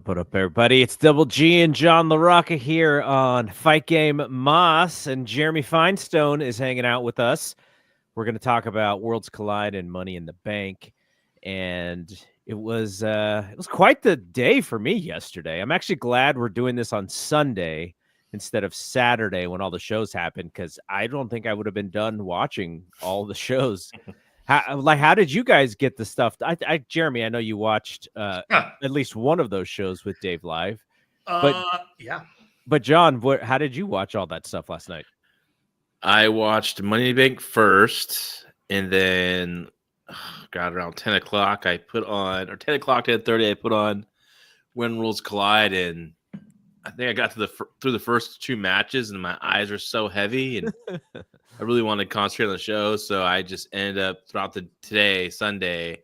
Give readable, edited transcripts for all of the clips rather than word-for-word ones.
What up, everybody? It's Double G and John LaRocca here on Fight Game Moss, and Jeremy Finestone is hanging out with us. We're going to talk about Worlds Collide and Money in the Bank, and it was quite the day for me yesterday. I'm actually glad we're doing this on Sunday instead of Saturday when all the shows happen, because I don't think I would have been done watching all the shows. How did you guys get the stuff? Jeremy, I know you watched at least one of those shows with Dave live. Yeah. But John, how did you watch all that stuff last night? I watched Money in the Bank first, and then around 10 o'clock I put on, or 10 o'clock, 10:30, I put on When Worlds Collide, and I think I got through the first two matches, and my eyes were so heavy, and I really wanted to concentrate on the show, so I just ended up throughout today, Sunday,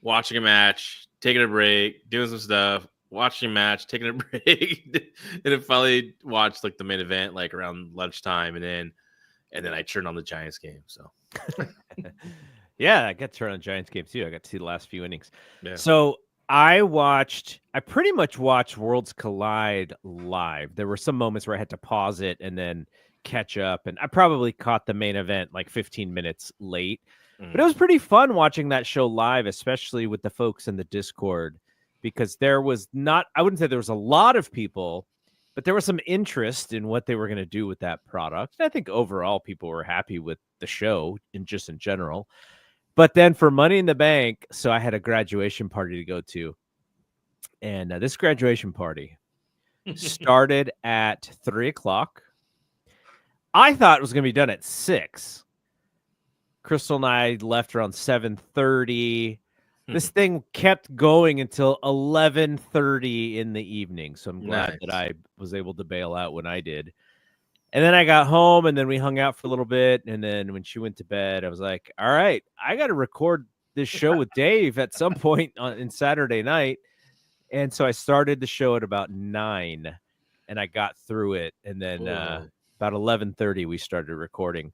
watching a match, taking a break, doing some stuff, watching a match, taking a break, and then finally watched like the main event like around lunchtime, and then I turned on the Giants game. So yeah, I got to turn on the Giants game too. I got to see the last few innings. Yeah. So I pretty much watched Worlds Collide live. There were some moments where I had to pause it and then catch up, and I probably caught the main event like 15 minutes late. But it was pretty fun watching that show live, especially with the folks in the Discord, because there was I wouldn't say there was a lot of people, but there was some interest in what they were going to do with that product. And I think overall people were happy with the show in general. But then for Money in the Bank, so I had a graduation party to go to. And this graduation party started at 3 o'clock. I thought it was going to be done at 6. Crystal and I left around 7:30. This thing kept going until 11:30 in the evening. So I'm glad that I was able to bail out when I did. And then I got home, and then we hung out for a little bit. And then when she went to bed, I was like, all right, I got to record this show with Dave at some point in Saturday night. And so I started the show at about 9, and I got through it. And then about 11:30, we started recording.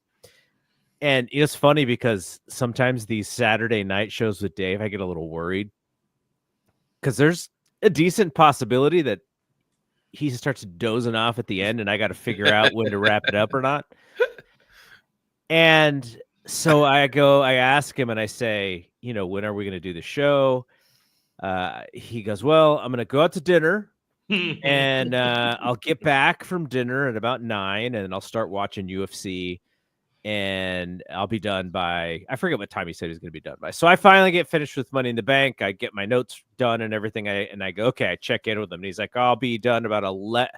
And it's funny because sometimes these Saturday night shows with Dave, I get a little worried because there's a decent possibility that he starts dozing off at the end, and I got to figure out when to wrap it up or not. And so I ask him and I say, when are we going to do the show? He goes, well, I'm going to go out to dinner and I'll get back from dinner at about 9, and I'll start watching UFC. And I'll be done by, I forget what time he said he was going to be done by. So I finally get finished with Money in the Bank. I get my notes done and everything. And I go, okay, I check in with him. And he's like, I'll be done about 11.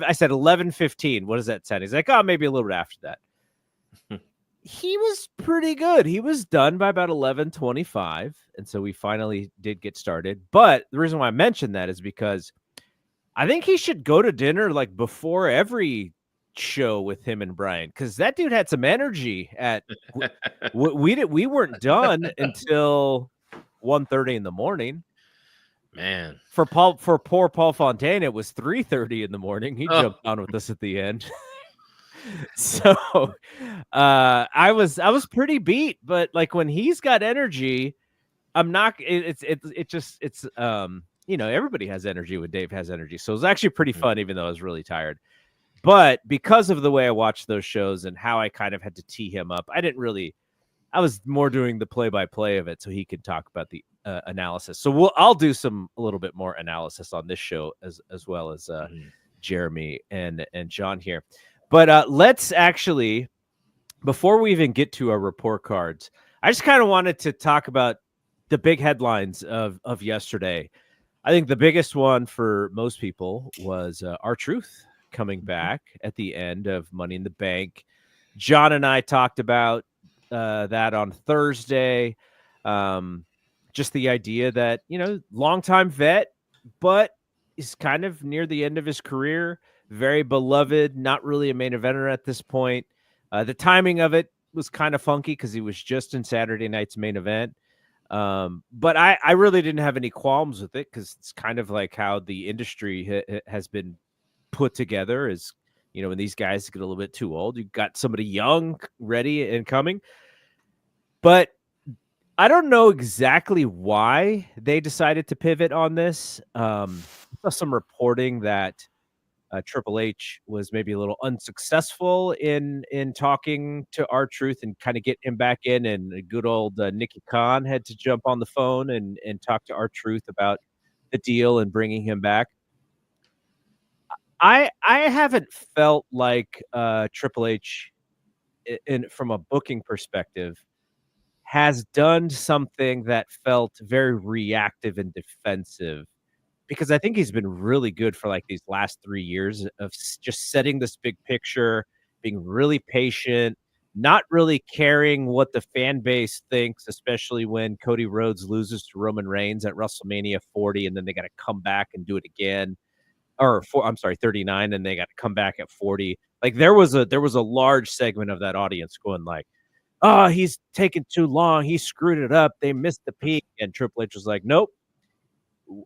I said 11:15. What does that sound? He's like, maybe a little bit after that. He was pretty good. He was done by about 11:25. And so we finally did get started. But the reason why I mentioned that is because I think he should go to dinner like before every show with him and Brian, because that dude had some energy at we weren't done until 1:30 in the morning. Man, for poor Paul Fontaine, it was 3:30 in the morning. He jumped on with us at the end. So I was pretty beat, but like when he's got energy, I'm not. It's everybody has energy when Dave has energy. So it was actually pretty fun, even though I was really tired. But because of the way I watched those shows and how I kind of had to tee him up, I was more doing the play-by-play of it so he could talk about the analysis. So I'll do a little bit more analysis on this show as well as Jeremy and John here. But let's actually, before we even get to our report cards, I just kind of wanted to talk about the big headlines of yesterday. I think the biggest one for most people was R-Truth coming back at the end of Money in the Bank. John and I talked about that on Thursday. Just the idea that, longtime vet, but is kind of near the end of his career. Very beloved, not really a main eventer at this point. The timing of it was kind of funky because he was just in Saturday night's main event. But I really didn't have any qualms with it because it's kind of like how the industry has been put together is, when these guys get a little bit too old, you've got somebody young, ready and coming. But I don't know exactly why they decided to pivot on this. I saw some reporting that Triple H was maybe a little unsuccessful in talking to R-Truth and kind of get him back in, and good old Nikki Khan had to jump on the phone and talk to R-Truth about the deal and bringing him back. I haven't felt like Triple H, from a booking perspective, has done something that felt very reactive and defensive, because I think he's been really good for like these last 3 years of just setting this big picture, being really patient, not really caring what the fan base thinks, especially when Cody Rhodes loses to Roman Reigns at WrestleMania 40, and then they got to come back and do it again, I'm sorry, 39, and they got to come back at 40. Like there was a large segment of that audience going like, "Oh, he's taking too long. He screwed it up. They missed the peak." And Triple H was like, "Nope,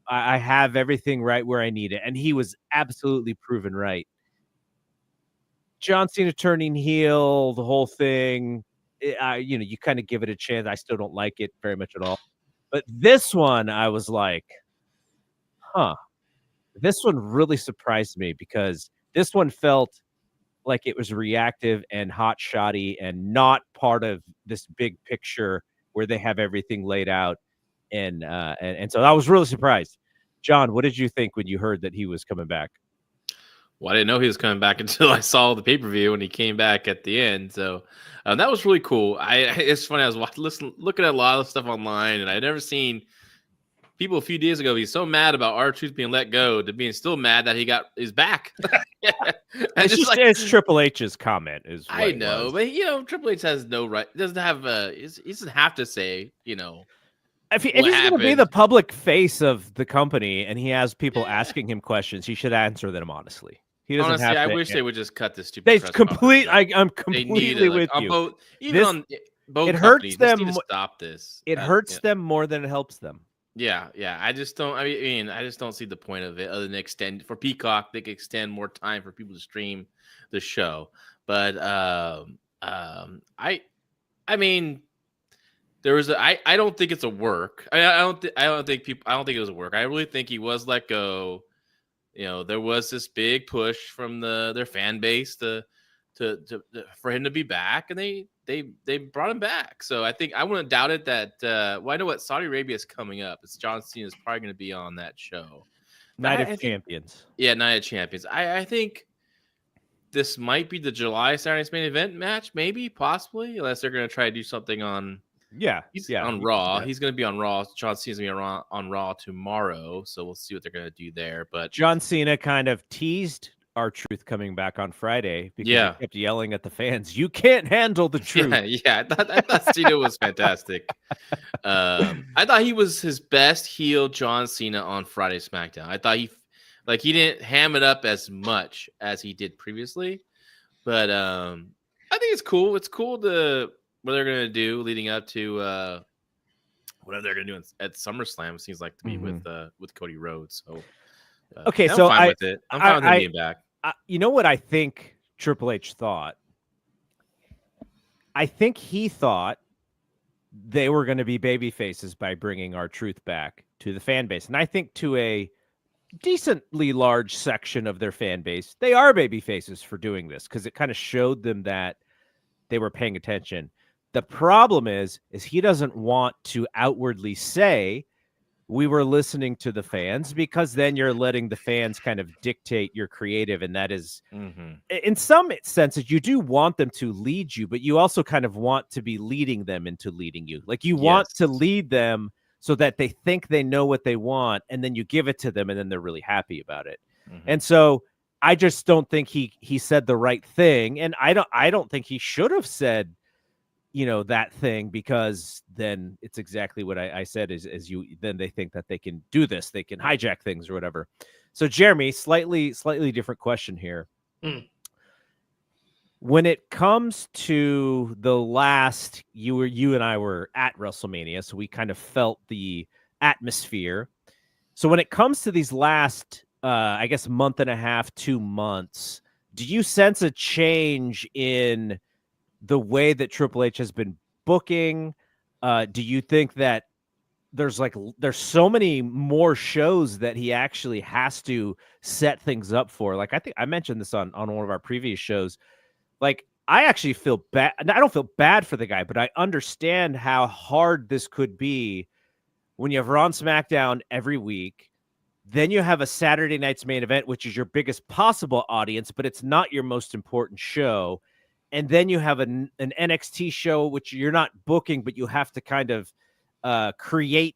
I have everything right where I need it." And he was absolutely proven right. John Cena turning heel, the whole thing, you kind of give it a chance. I still don't like it very much at all. But this one, I was like, huh, this one really surprised me, because this one felt like it was reactive and hot shoddy and not part of this big picture where they have everything laid out. And so I was really surprised. John, what did you think when you heard that he was coming back? Well, I didn't know he was coming back until I saw the pay-per-view and he came back at the end. So that was really cool. It's funny. I was looking at a lot of stuff online, and I'd never seen people a few days ago be so mad about R-Truth being let go to being still mad that he's back. It's Triple H's comment. I know, but Triple H has no right. Doesn't have he doesn't have to say If he's going to be the public face of the company and he has people asking him questions, he should answer them honestly. He doesn't honestly, have to. I wish they would just cut this stupid. I'm completely with you. Both it hurts them. To stop this. It hurts them more than it helps them. Yeah. I just don't. I mean, I just don't see the point of it other than extend for Peacock. They could extend more time for people to stream the show. But I mean, there was I don't think it's a work. I don't think it was a work. I really think he was let go. There was this big push from their fan base to for him to be back, and they brought him back. So I think I wouldn't doubt it that I know what Saudi Arabia is coming up. It's John Cena is probably going to be on that show. Night of Champions. Yeah, Night of Champions. I think this might be the July Saturday's main event match, maybe, possibly, unless they're going to try to do something on. He's on Raw. He's going to be on Raw. John Cena's going to be on Raw tomorrow, so we'll see what they're going to do there. But John Cena kind of teased R-Truth coming back on Friday because he kept yelling at the fans, "You can't handle the truth." Yeah. I thought Cena was fantastic. I thought he was his best heel John Cena on Friday SmackDown. I thought he didn't ham it up as much as he did previously, but I think it's cool. It's cool to what they're going to do leading up to whatever they're going to do at SummerSlam. It seems like to me with Cody Rhodes. So okay, so I'm fine with it. I'm fine with him being back. You know what I think Triple H thought? I think he thought they were going to be baby faces by bringing R-Truth back to the fan base, and I think to a decently large section of their fan base, they are baby faces for doing this because it kind of showed them that they were paying attention. The problem is he doesn't want to outwardly say we were listening to the fans, because then you're letting the fans kind of dictate your creative. And that is, in some senses, you do want them to lead you, but you also kind of want to be leading them into leading you. Like you want to lead them so that they think they know what they want, and then you give it to them, and then they're really happy about it. And so I just don't think he said the right thing. And I don't think he should have said, that thing, because then it's exactly what I said then they think that they can do this, they can hijack things or whatever. So Jeremy, slightly different question here. When it comes to the last, you and I were at WrestleMania, so we kind of felt the atmosphere. So when it comes to these last, I guess, month and a half, 2 months, do you sense a change in the way that Triple H has been booking? Do you think that there's so many more shows that he actually has to set things up for? Like, I think I mentioned this on one of our previous shows. Like, I actually feel bad. I don't feel bad for the guy, but I understand how hard this could be when you have Raw and SmackDown every week. Then you have a Saturday night's main event, which is your biggest possible audience, but it's not your most important show. And then you have an NXT show, which you're not booking, but you have to kind of create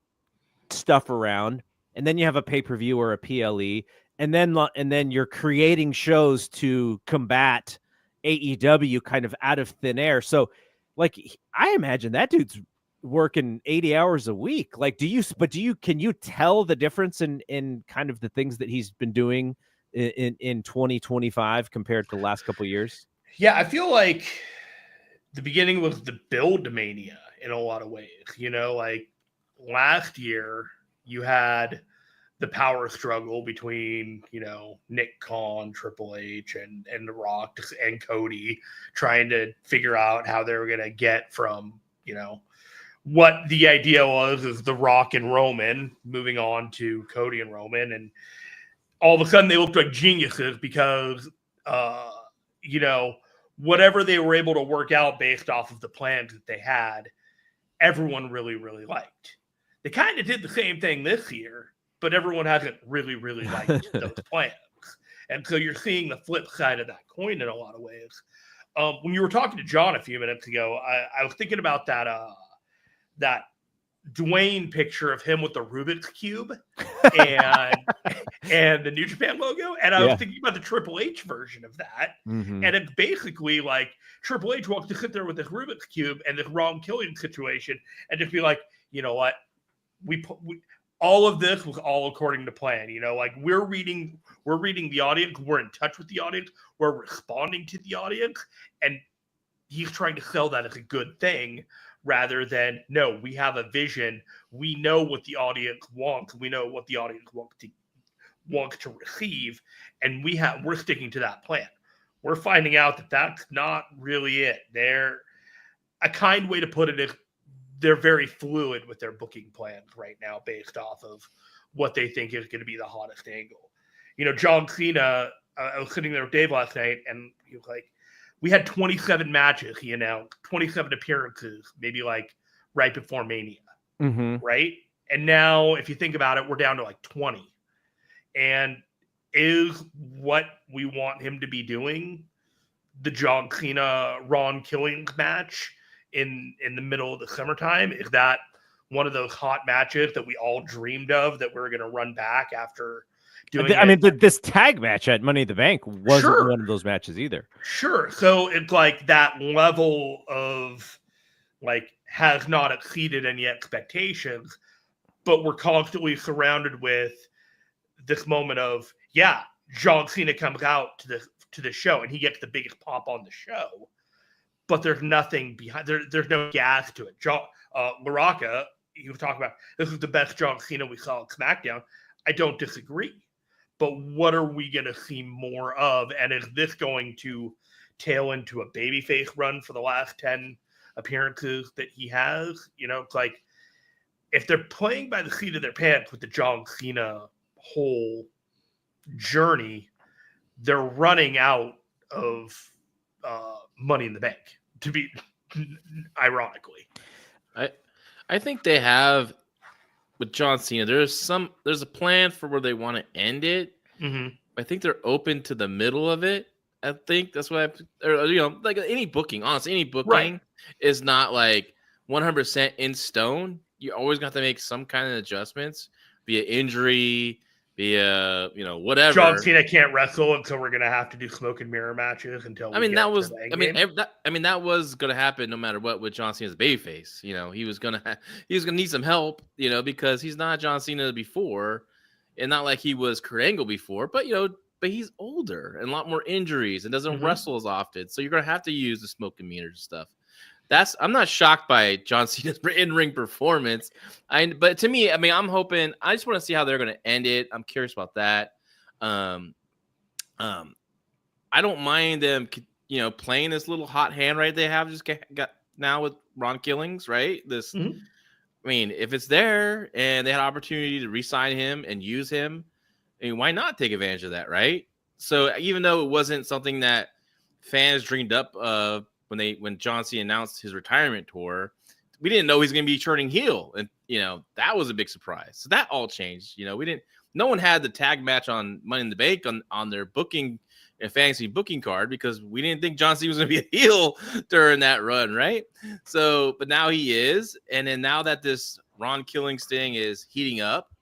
stuff around. And then you have a pay-per-view or a PLE. And then you're creating shows to combat AEW kind of out of thin air. So, like, I imagine that dude's working 80 hours a week. Like, can you tell the difference in kind of the things that he's been doing in 2025 compared to the last couple of years? Yeah, I feel like the beginning was the build to Mania in a lot of ways. Like last year you had the power struggle between, Nick Khan, Triple H, and The Rock and Cody trying to figure out how they were going to get from, what the idea was is The Rock and Roman moving on to Cody and Roman. And all of a sudden they looked like geniuses because, whatever they were able to work out based off of the plans that they had, everyone really, really liked. They kind of did the same thing this year, but everyone hasn't really, really liked those plans. And so you're seeing the flip side of that coin in a lot of ways. When you were talking to John a few minutes ago, I was thinking about that Dwayne picture of him with the Rubik's Cube and the New Japan logo. And I was thinking about the Triple H version of that. Mm-hmm. And it's basically like Triple H wants to sit there with this Rubik's Cube and this wrong killing situation and just be like, you know what? We all of this was all according to plan. Like we're reading the audience. We're in touch with the audience. We're responding to the audience. And he's trying to sell that as a good thing rather than, no, we have a vision. We know what the audience wants. We know what the audience wants to receive. And we're sticking to that plan. We're finding out that that's not really it. A kind way to put it is they're very fluid with their booking plans right now based off of what they think is going to be the hottest angle. John Cena, I was sitting there with Dave last night and he was like, we had 27 matches, he announced, 27 appearances, maybe like right before Mania, right? And now, if you think about it, we're down to like 20. And is what we want him to be doing the John Cena Ron Killings match in the middle of the summertime? Is that one of those hot matches that we all dreamed of that we're going to run back after doing this tag match at Money in the Bank wasn't one of those matches either. Sure. So it's like that level of like has not exceeded any expectations, but we're constantly surrounded with this moment of, John Cena comes out to the show and he gets the biggest pop on the show, but there's nothing behind there's no gas to it. LaRocca, he was talking about this is the best John Cena we saw at SmackDown. I don't disagree. But what are we going to see more of? And is this going to tail into a babyface run for the last 10 appearances that he has? It's like if they're playing by the seat of their pants with the John Cena whole journey, they're running out of Money in the Bank, to be ironically. I think they have with John Cena, there's a plan for where they want to end it. Mm-hmm. I think they're open to the middle of it. I think that's what like any booking. Honestly, any booking is not like 100% in stone. You always got to make some kind of adjustments via injury, via whatever. John Cena can't wrestle, and so we're gonna have to do smoke and mirror matches until. That was gonna happen no matter what with John Cena's babyface. He was gonna need some help. Because he's not John Cena before, and not like he was Kurt Angle before. But he's older and a lot more injuries and doesn't wrestle as often. So you're gonna have to use the smoke and mirrors and stuff. I'm not shocked by John Cena's in-ring performance. But to me, I'm hoping. I just want to see how they're going to end it. I'm curious about that. I don't mind them, playing this little hot hand right they have. Just now with Ron Killings, right? This, Mhm. I mean, if it's there and they had opportunity to re-sign him and use him, I mean, why not take advantage of that, right? So even though it wasn't something that fans dreamed up of when John Cena announced his retirement tour, we didn't know he's going to be turning heel, and that was a big surprise. So that all changed. No one had the tag match on Money in the Bank on their booking and fantasy booking card because we didn't think John Cena was going to be a heel during that run, right? So, but now he is, and then now that this Ron Killings thing is heating up,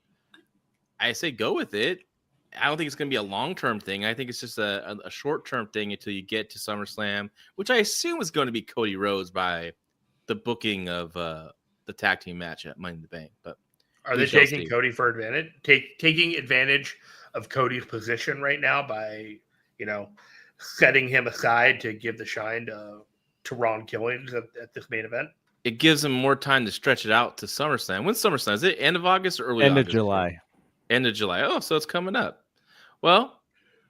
I say go with it. I don't think it's going to be a long-term thing. I think it's just a short-term thing until you get to SummerSlam, which I assume is going to be Cody Rhodes by the booking of the tag team match at Money in the Bank. But are they taking Cody for advantage? Taking advantage of Cody's position right now by, setting him aside to give the shine to Ron Killings at this main event? It gives him more time to stretch it out to SummerSlam. When's SummerSlam? Is it end of August or early August? End of July. End of July. Oh, so it's coming up. Well,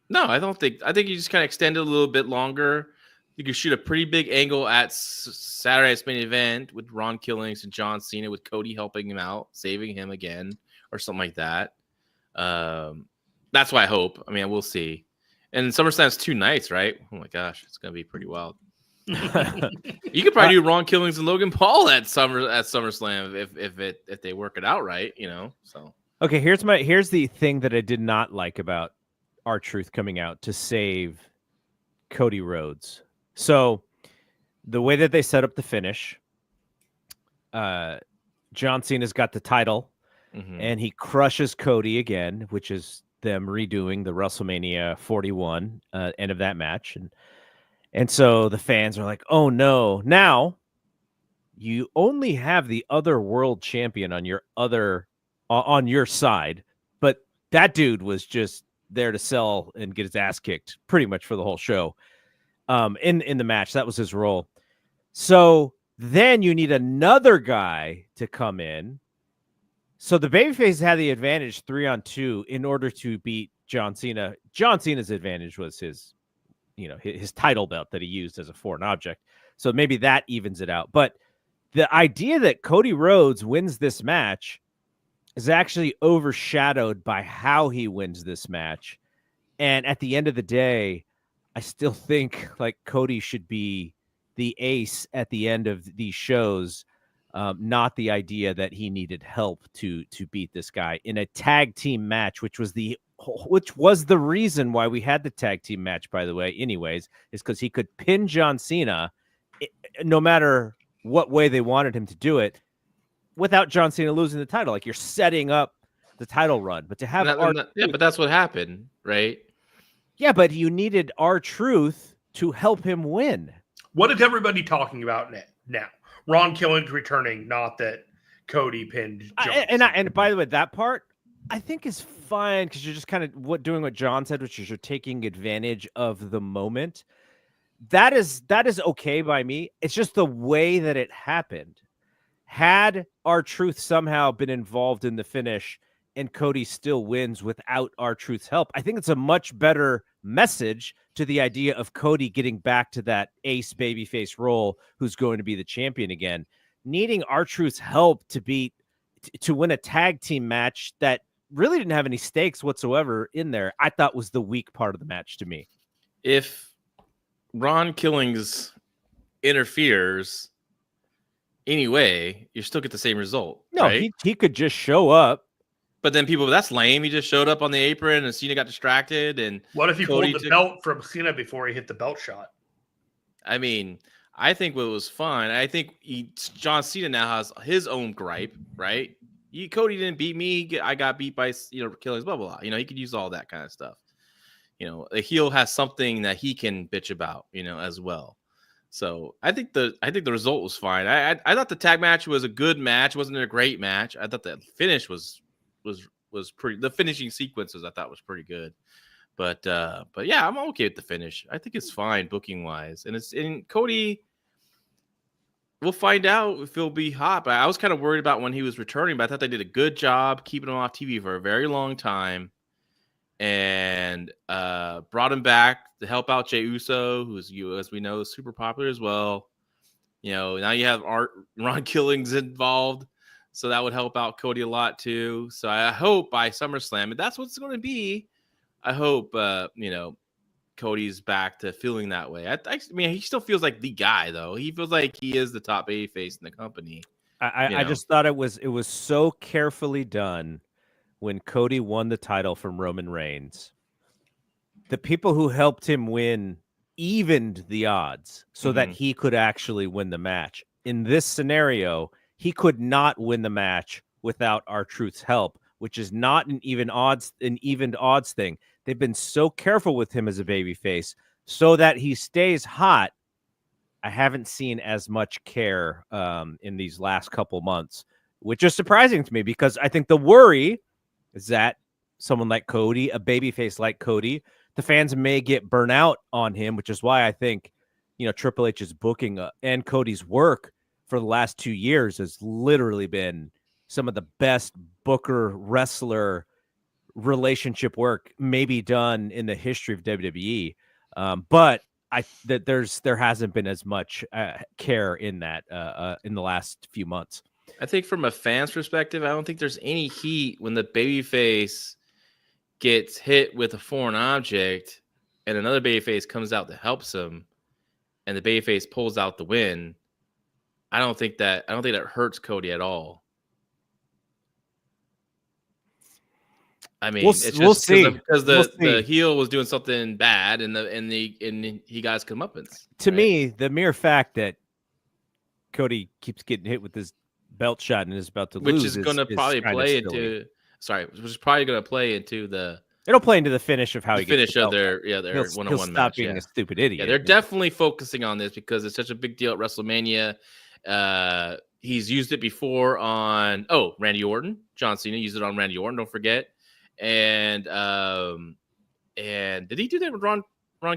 no, I think you just kind of extend it a little bit longer. You could shoot a pretty big angle at Saturday's main event with Ron Killings and John Cena, with Cody helping him out, saving him again, or something like that. That's what I hope. I mean, we'll see. And SummerSlam's 2 nights, right? Oh my gosh, it's gonna be pretty wild. You could probably do Ron Killings and Logan Paul at SummerSlam if they work it out right, So okay, here's the thing that I did not like about R-Truth coming out to save Cody Rhodes. So the way that they set up the finish, John Cena's got the title, and he crushes Cody again, which is them redoing the WrestleMania 41 end of that match. And so the fans are like, oh no, now you only have the other world champion on your side, but that dude was just there to sell and get his ass kicked pretty much for the whole show. In the match, that was his role. So then you need another guy to come in. So the babyface had the advantage 3-on-2 in order to beat John Cena. John Cena's advantage was his title belt that he used as a foreign object. So maybe that evens it out. But the idea that Cody Rhodes wins this match is actually overshadowed by how he wins this match. And at the end of the day, I still think like Cody should be the ace at the end of these shows, not the idea that he needed help to beat this guy in a tag team match, which was the reason why we had the tag team match, by the way, anyways, is because he could pin John Cena no matter what way they wanted him to do it without John Cena losing the title. Like, you're setting up the title run, but to have but that's what happened, right? Yeah, but you needed R-Truth to help him win. What is everybody talking about now? Ron Killings returning, not that Cody pinned John. And by the way, that part I think is fine because you're just kind of doing what John said, which is you're taking advantage of the moment. That is okay by me. It's just the way that it happened. Had R-Truth somehow been involved in the finish and Cody still wins without R-Truth's help, I think it's a much better message to the idea of Cody getting back to that ace babyface role who's going to be the champion again. Needing R-Truth's help to win a tag team match that really didn't have any stakes whatsoever in there, I thought was the weak part of the match to me. If Ron Killings interferes anyway, you still get the same result. No, right? he could just show up. But then that's lame. He just showed up on the apron and Cena got distracted. And what if he pulled the belt from Cena before he hit the belt shot? I mean, I think what was fun, I think John Cena now has his own gripe, right? Cody didn't beat me. I got beat by Killings, blah, blah, blah. He could use all that kind of stuff. A heel has something that he can bitch about, as well. So I think the result was fine. I thought the tag match was a good match. It wasn't a great match. I thought the finish was pretty. The finishing sequences I thought was pretty good. But yeah, I'm okay with the finish. I think it's fine booking wise. And it's in Cody. We'll find out if he'll be hot. But I was kind of worried about when he was returning, but I thought they did a good job keeping him off TV for a very long time. And brought him back to help out Jey Uso, who's, as we know, is super popular as well. Now you have Ron Killings involved, so that would help out Cody a lot too. So I hope by SummerSlam, and that's what it's going to be. I hope Cody's back to feeling that way. I mean, he still feels like the guy though. He feels like he is the top babyface in the company. I just thought it was so carefully done when Cody won the title from Roman Reigns. The people who helped him win evened the odds so that he could actually win the match. In this scenario, he could not win the match without R-Truth's help, which is not an evened odds thing. They've been so careful with him as a babyface so that he stays hot. I haven't seen as much care in these last couple months, which is surprising to me because I think the worry is that someone like Cody, a babyface like Cody, the fans may get burnt out on him, which is why I think, Triple H's booking and Cody's work for the last 2 years has literally been some of the best booker wrestler relationship work maybe done in the history of WWE. But there hasn't been as much care in that in the last few months. I think from a fan's perspective, I don't think there's any heat when the babyface gets hit with a foreign object and another babyface comes out that helps him and the babyface pulls out the win. I don't think that hurts Cody at all. I mean, it's just because the heel was doing something bad and he got his comeuppance. To me, the mere fact that Cody keeps getting hit with this belt shot and is about to lose, which is going to probably play into the. It'll play into the finish of how he finish gets of their one-on-one match. Stop being a stupid idiot. Yeah, they're definitely focusing on this because it's such a big deal at WrestleMania. He's used it before on Randy Orton. John Cena used it on Randy Orton. Don't forget. And did he do that with Ron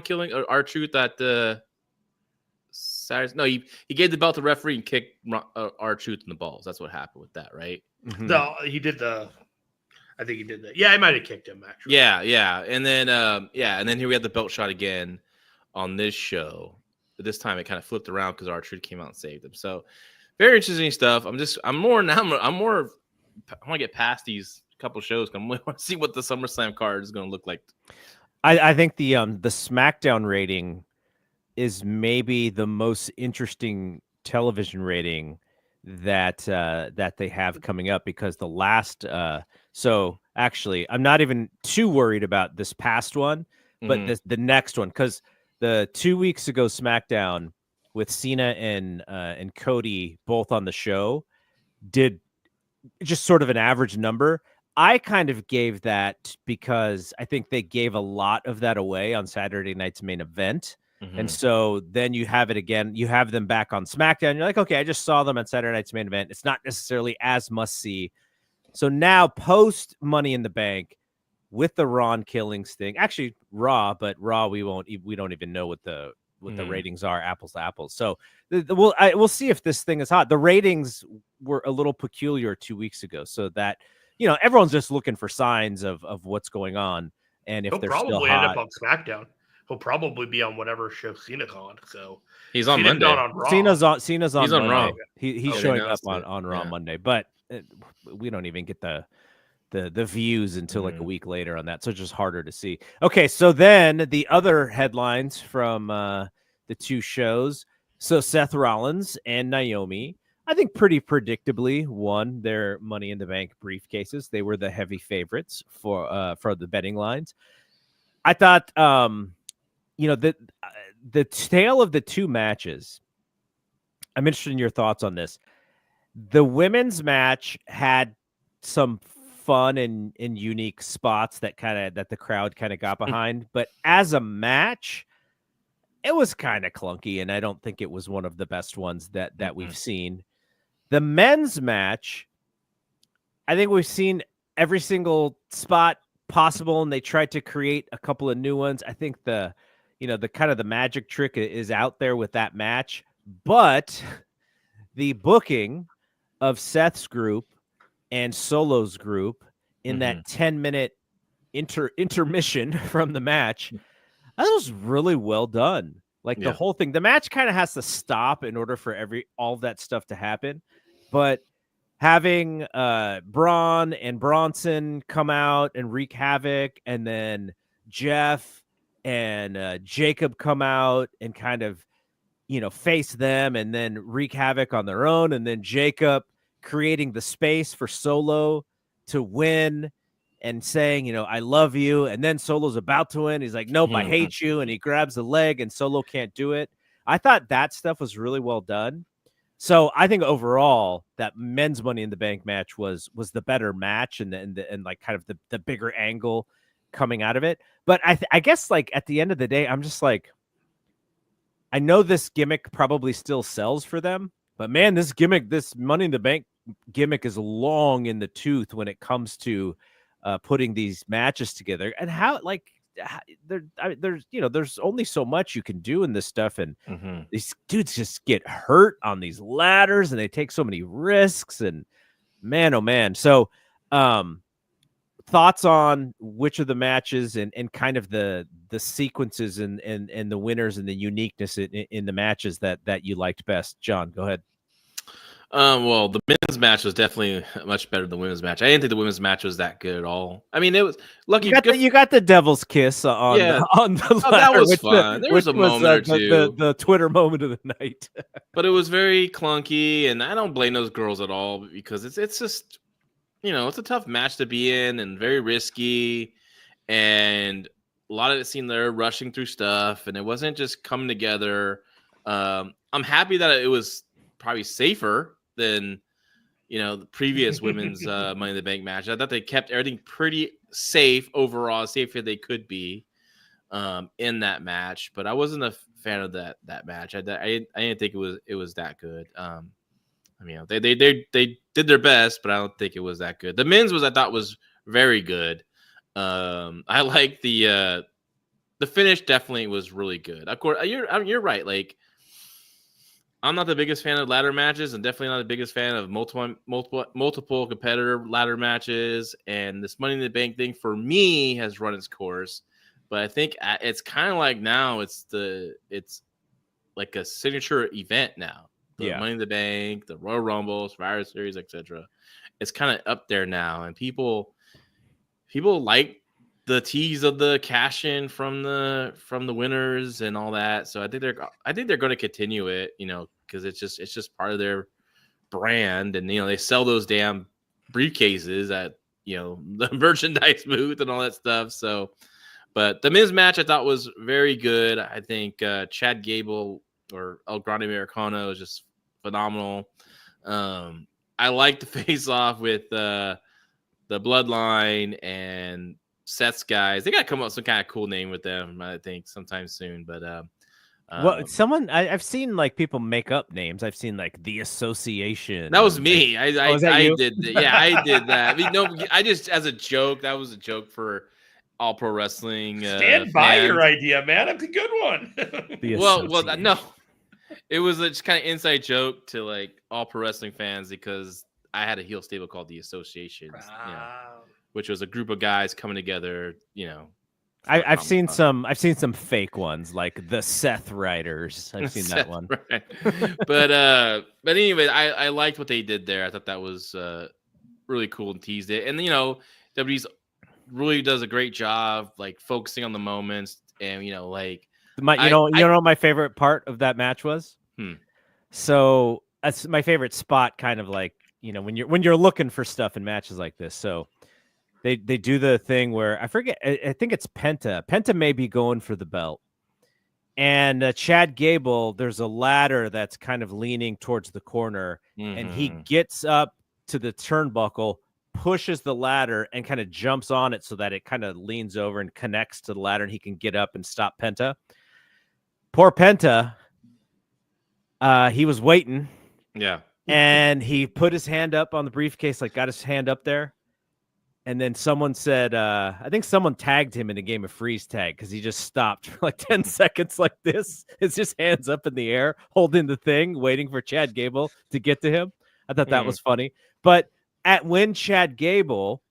Killing or R-Truth at the Saturday? No, he gave the belt to the referee and kicked R-Truth in the balls. That's what happened with that, right? Mm-hmm. No, he did I think he did that. Yeah, I might have kicked him actually. Yeah. And then and then here we had the belt shot again on this show. But this time it kind of flipped around because R-Truth came out and saved him. So very interesting stuff. I want to get past these couple shows. I want to see what the SummerSlam card is going to look like. I think the SmackDown rating is maybe the most interesting television rating that they have coming up because the last so actually I'm not even too worried about this past one, but the next one, because the 2 weeks ago SmackDown with Cena and Cody both on the show did just sort of an average number. I kind of gave that because I think they gave a lot of that away on Saturday night's main event. And so then you have it again. You have them back on SmackDown. You're like, okay, I just saw them on Saturday night's main event. It's not necessarily as must see. So now post Money in the Bank with the Ron Killings thing, actually Raw, but Raw we don't even know what the ratings are, apples to apples. So we'll see if this thing is hot. The ratings were a little peculiar 2 weeks ago, so that everyone's just looking for signs of what's going on, and if they're still hot. End up on SmackDown. He'll probably be on whatever show Cena's on. So he's on Monday. Not on Raw. Cena's on he's Monday. On Raw. He's showing up on Raw Monday, but we don't even get the views until like a week later on that, so it's just harder to see. Okay, so then the other headlines from the two shows. So Seth Rollins and Naomi, I think pretty predictably, won their Money in the Bank briefcases. They were the heavy favorites for the betting lines. I thought, the tale of the two matches. I'm interested in your thoughts on this. The women's match had some fun and unique spots that the crowd kind of got behind, but as a match, it was kind of clunky, and I don't think it was one of the best ones that we've seen. The men's match, I think we've seen every single spot possible, and they tried to create a couple of new ones. I think the kind of the magic trick is out there with that match, but the booking of Seth's group and Solo's group in that 10-minute intermission from the match, that was really well done. Like the whole thing, the match kind of has to stop in order for all that stuff to happen. But having Braun and Bronson come out and wreak havoc, and then Jeff and Jacob come out and kind of, face them and then wreak havoc on their own, and then Jacob creating the space for Solo to win and saying, I love you. And then Solo's about to win. He's like, nope, I hate you. And he grabs the leg and Solo can't do it. I thought that stuff was really well done. So I think overall that men's Money in the Bank match was the better match and like kind of the bigger angle coming out of it. But I guess like at the end of the day, I'm just like, I know this gimmick probably still sells for them, but man, this Money in the Bank gimmick is long in the tooth when it comes to putting these matches together, and how there's only so much you can do in this stuff, and these dudes just get hurt on these ladders and they take so many risks, and man, oh man. So thoughts on which of the matches and kind of the sequences and the winners and the uniqueness in the matches that you liked best. John, go ahead. Well, the men's match was definitely much better than the women's match. I didn't think the women's match was that good at all. I mean, it was lucky. You got the devil's kiss on the ladder, that was fun. There was a moment or two. The Twitter moment of the night. But it was very clunky, and I don't blame those girls at all because it's just, it's a tough match to be in and very risky, and a lot of it seemed they're rushing through stuff, and it wasn't just coming together. I'm happy that it was probably safer than the previous women's Money in the Bank match. I thought they kept everything pretty safe overall, safer they could be in that match. But I wasn't a fan of that match. I didn't think it was that good. They did their best, but I don't think it was that good. The men's I thought was very good. I like the finish. Definitely was really good. Of course, you're right. Like, I'm not the biggest fan of ladder matches, and definitely not the biggest fan of multiple competitor ladder matches. And this Money in the Bank thing for me has run its course. But I think it's kind of like now it's like a signature event now. The Money in the Bank, the Royal Rumble, Survivor Series, etc. It's kind of up there now, and people like the tease of the cash in from the winners and all that. So I think they're going to continue it, because it's just part of their brand, and they sell those damn briefcases at the merchandise booth and all that stuff. So, but the men's match I thought was very good. I think Chad Gable or El Grande Americano is just phenomenal. I like the face off with the Bloodline and Seth's guys. They got to come up with some kind of cool name with them, I think, sometime soon. But I've seen like people make up names. I've seen like the Association. That was me. I did. Yeah, I did that. I just as a joke. That was a joke for All Pro Wrestling. Stand by your idea, man. It's a good one. well, no, it was just kind of inside joke to like All Pro Wrestling fans because I had a heel stable called the Association. Which was a group of guys coming together, I've seen some fake ones like the Seth Riders. I've seen that one. Right. But anyway, I liked what they did there. I thought that was really cool and teased it. And WWE's really does a great job like focusing on the moments and like you know what my favorite part of that match was? So that's my favorite spot, kind of like, when you're looking for stuff in matches like this. So They do the thing where I forget. I think it's Penta. Penta may be going for the belt, and Chad Gable. There's a ladder that's kind of leaning towards the corner, and he gets up to the turnbuckle, pushes the ladder, and kind of jumps on it so that it kind of leans over and connects to the ladder, and he can get up and stop Penta. Poor Penta. He was waiting. Yeah, and he put his hand up on the briefcase, like got his hand up there. And then someone said, I think someone tagged him in a game of freeze tag because he just stopped for like 10 seconds like this. It's just hands up in the air, holding the thing, waiting for Chad Gable to get to him. I thought that was funny. But when Chad Gable,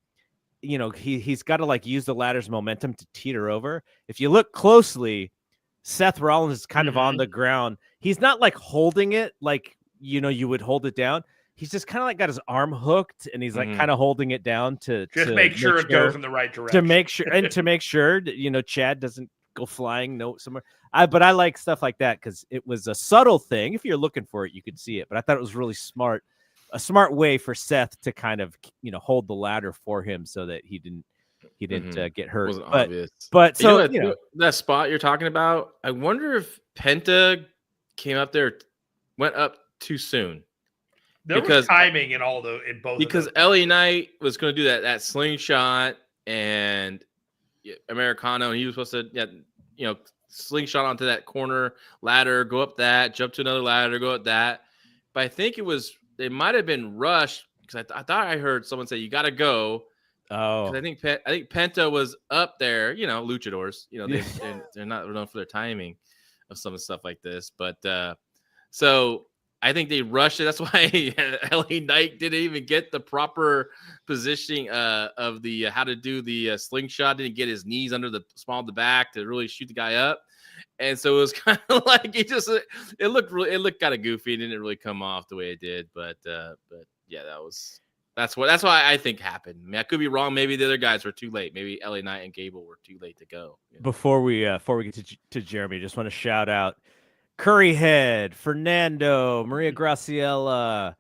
he's got to like use the ladder's momentum to teeter over. If you look closely, Seth Rollins is kind of on the ground. He's not like holding it like, you would hold it down. He's just kind of like got his arm hooked and he's like kind of holding it down to make sure it goes in the right direction. To make sure that, Chad doesn't go flying somewhere. But I like stuff like that because it was a subtle thing. If you're looking for it, you could see it. But I thought it was really smart. A smart way for Seth to kind of, hold the ladder for him so that he didn't get hurt. Wasn't obvious. But so that spot you're talking about, I wonder if Penta came up there, went up too soon. There was timing in both. Because LA Knight was going to do that slingshot and Americano, and he was supposed to, slingshot onto that corner ladder, go up that, jump to another ladder, go up that. But I think it might have been rushed because I thought I heard someone say you got to go. Oh, I think Penta was up there. Luchadors. They're not known for their timing of some stuff like this. But so I think they rushed it. That's why LA Knight didn't even get the proper positioning of the how to do the slingshot. Didn't get his knees under the small of the back to really shoot the guy up. And so it was kind of like it looked kind of goofy. It didn't really come off the way it did. But yeah, that's why I think happened. I mean, I could be wrong. Maybe the other guys were too late. Maybe LA Knight and Gable were too late to go. Before we get to Jeremy, just want to shout out Curryhead, Fernando, Maria Graciela,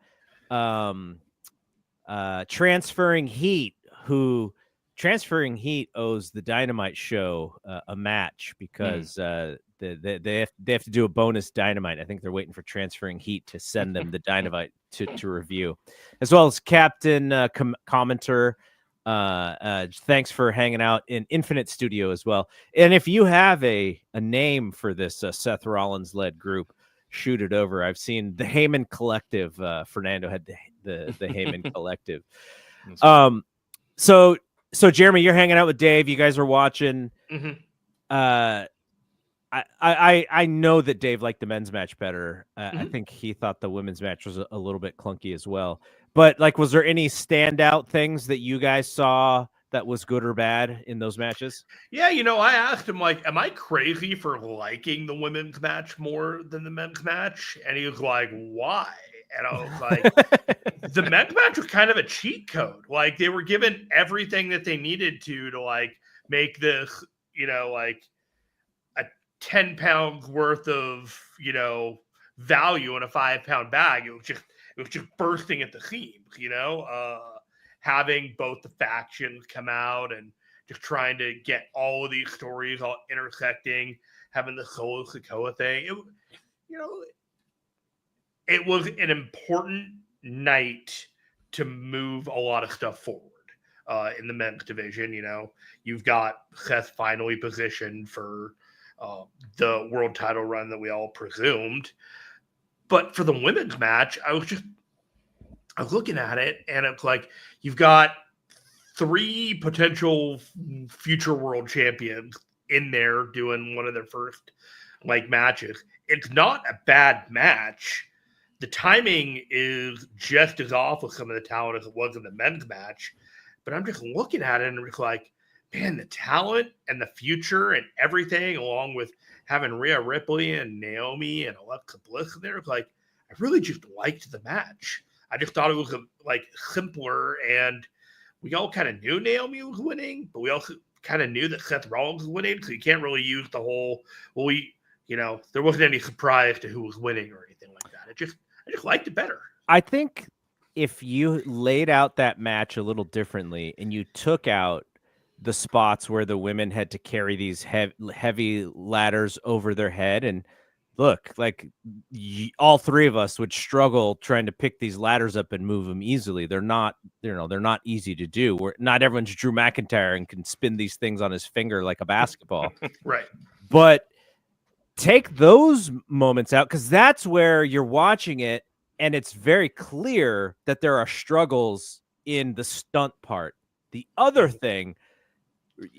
Transferring Heat, who Transferring Heat owes the Dynamite show a match because they have to do a bonus Dynamite. I think they're waiting for Transferring Heat to send them the Dynamite to review, as well as Captain Commenter. Thanks for hanging out in Infinite Studio as well. And if you have a name for this Seth Rollins led group, shoot it over. I've seen the Heyman Collective. Fernando had the Heyman Collective. So Jeremy, you're hanging out with Dave. You guys are watching. I know that Dave liked the men's match better. I think he thought the women's match was a little bit clunky as well. But was there any standout things that you guys saw that was good or bad in those matches? Yeah, I asked him, am I crazy for liking the women's match more than the men's match? And he was like, why? And I was like, the men's match was kind of a cheat code. They were given everything that they needed to make this, a 10 pounds worth of, value in a 5-pound bag. It was just bursting at the seams, having both the factions come out and just trying to get all of these stories all intersecting, having the solo Sikoa thing. It was an important night to move a lot of stuff forward in the men's division. You've got Seth finally positioned for the world title run that we all presumed. But for the women's match, I was looking at it, and it's like you've got 3 potential future world champions in there doing one of their first matches. It's not a bad match. The timing is just as off with some of the talent as it was in the men's match. But I'm just looking at it, and it's like, man, the talent and the future and everything, along with having Rhea Ripley and Naomi and Alexa Bliss in there, it's like, I really just liked the match. I just thought it was simpler, and we all kind of knew Naomi was winning, but we also kind of knew that Seth Rollins was winning, so you can't really use the whole, there wasn't any surprise to who was winning or anything like that. I just liked it better. I think if you laid out that match a little differently and you took out the spots where the women had to carry these heavy ladders over their head, and look, all 3 of us would struggle trying to pick these ladders up and move them easily. They're not, they're not easy to do. Not everyone's Drew McIntyre and can spin these things on his finger like a basketball. Right. But take those moments out, because that's where you're watching it, and it's very clear that there are struggles in the stunt part. The other thing,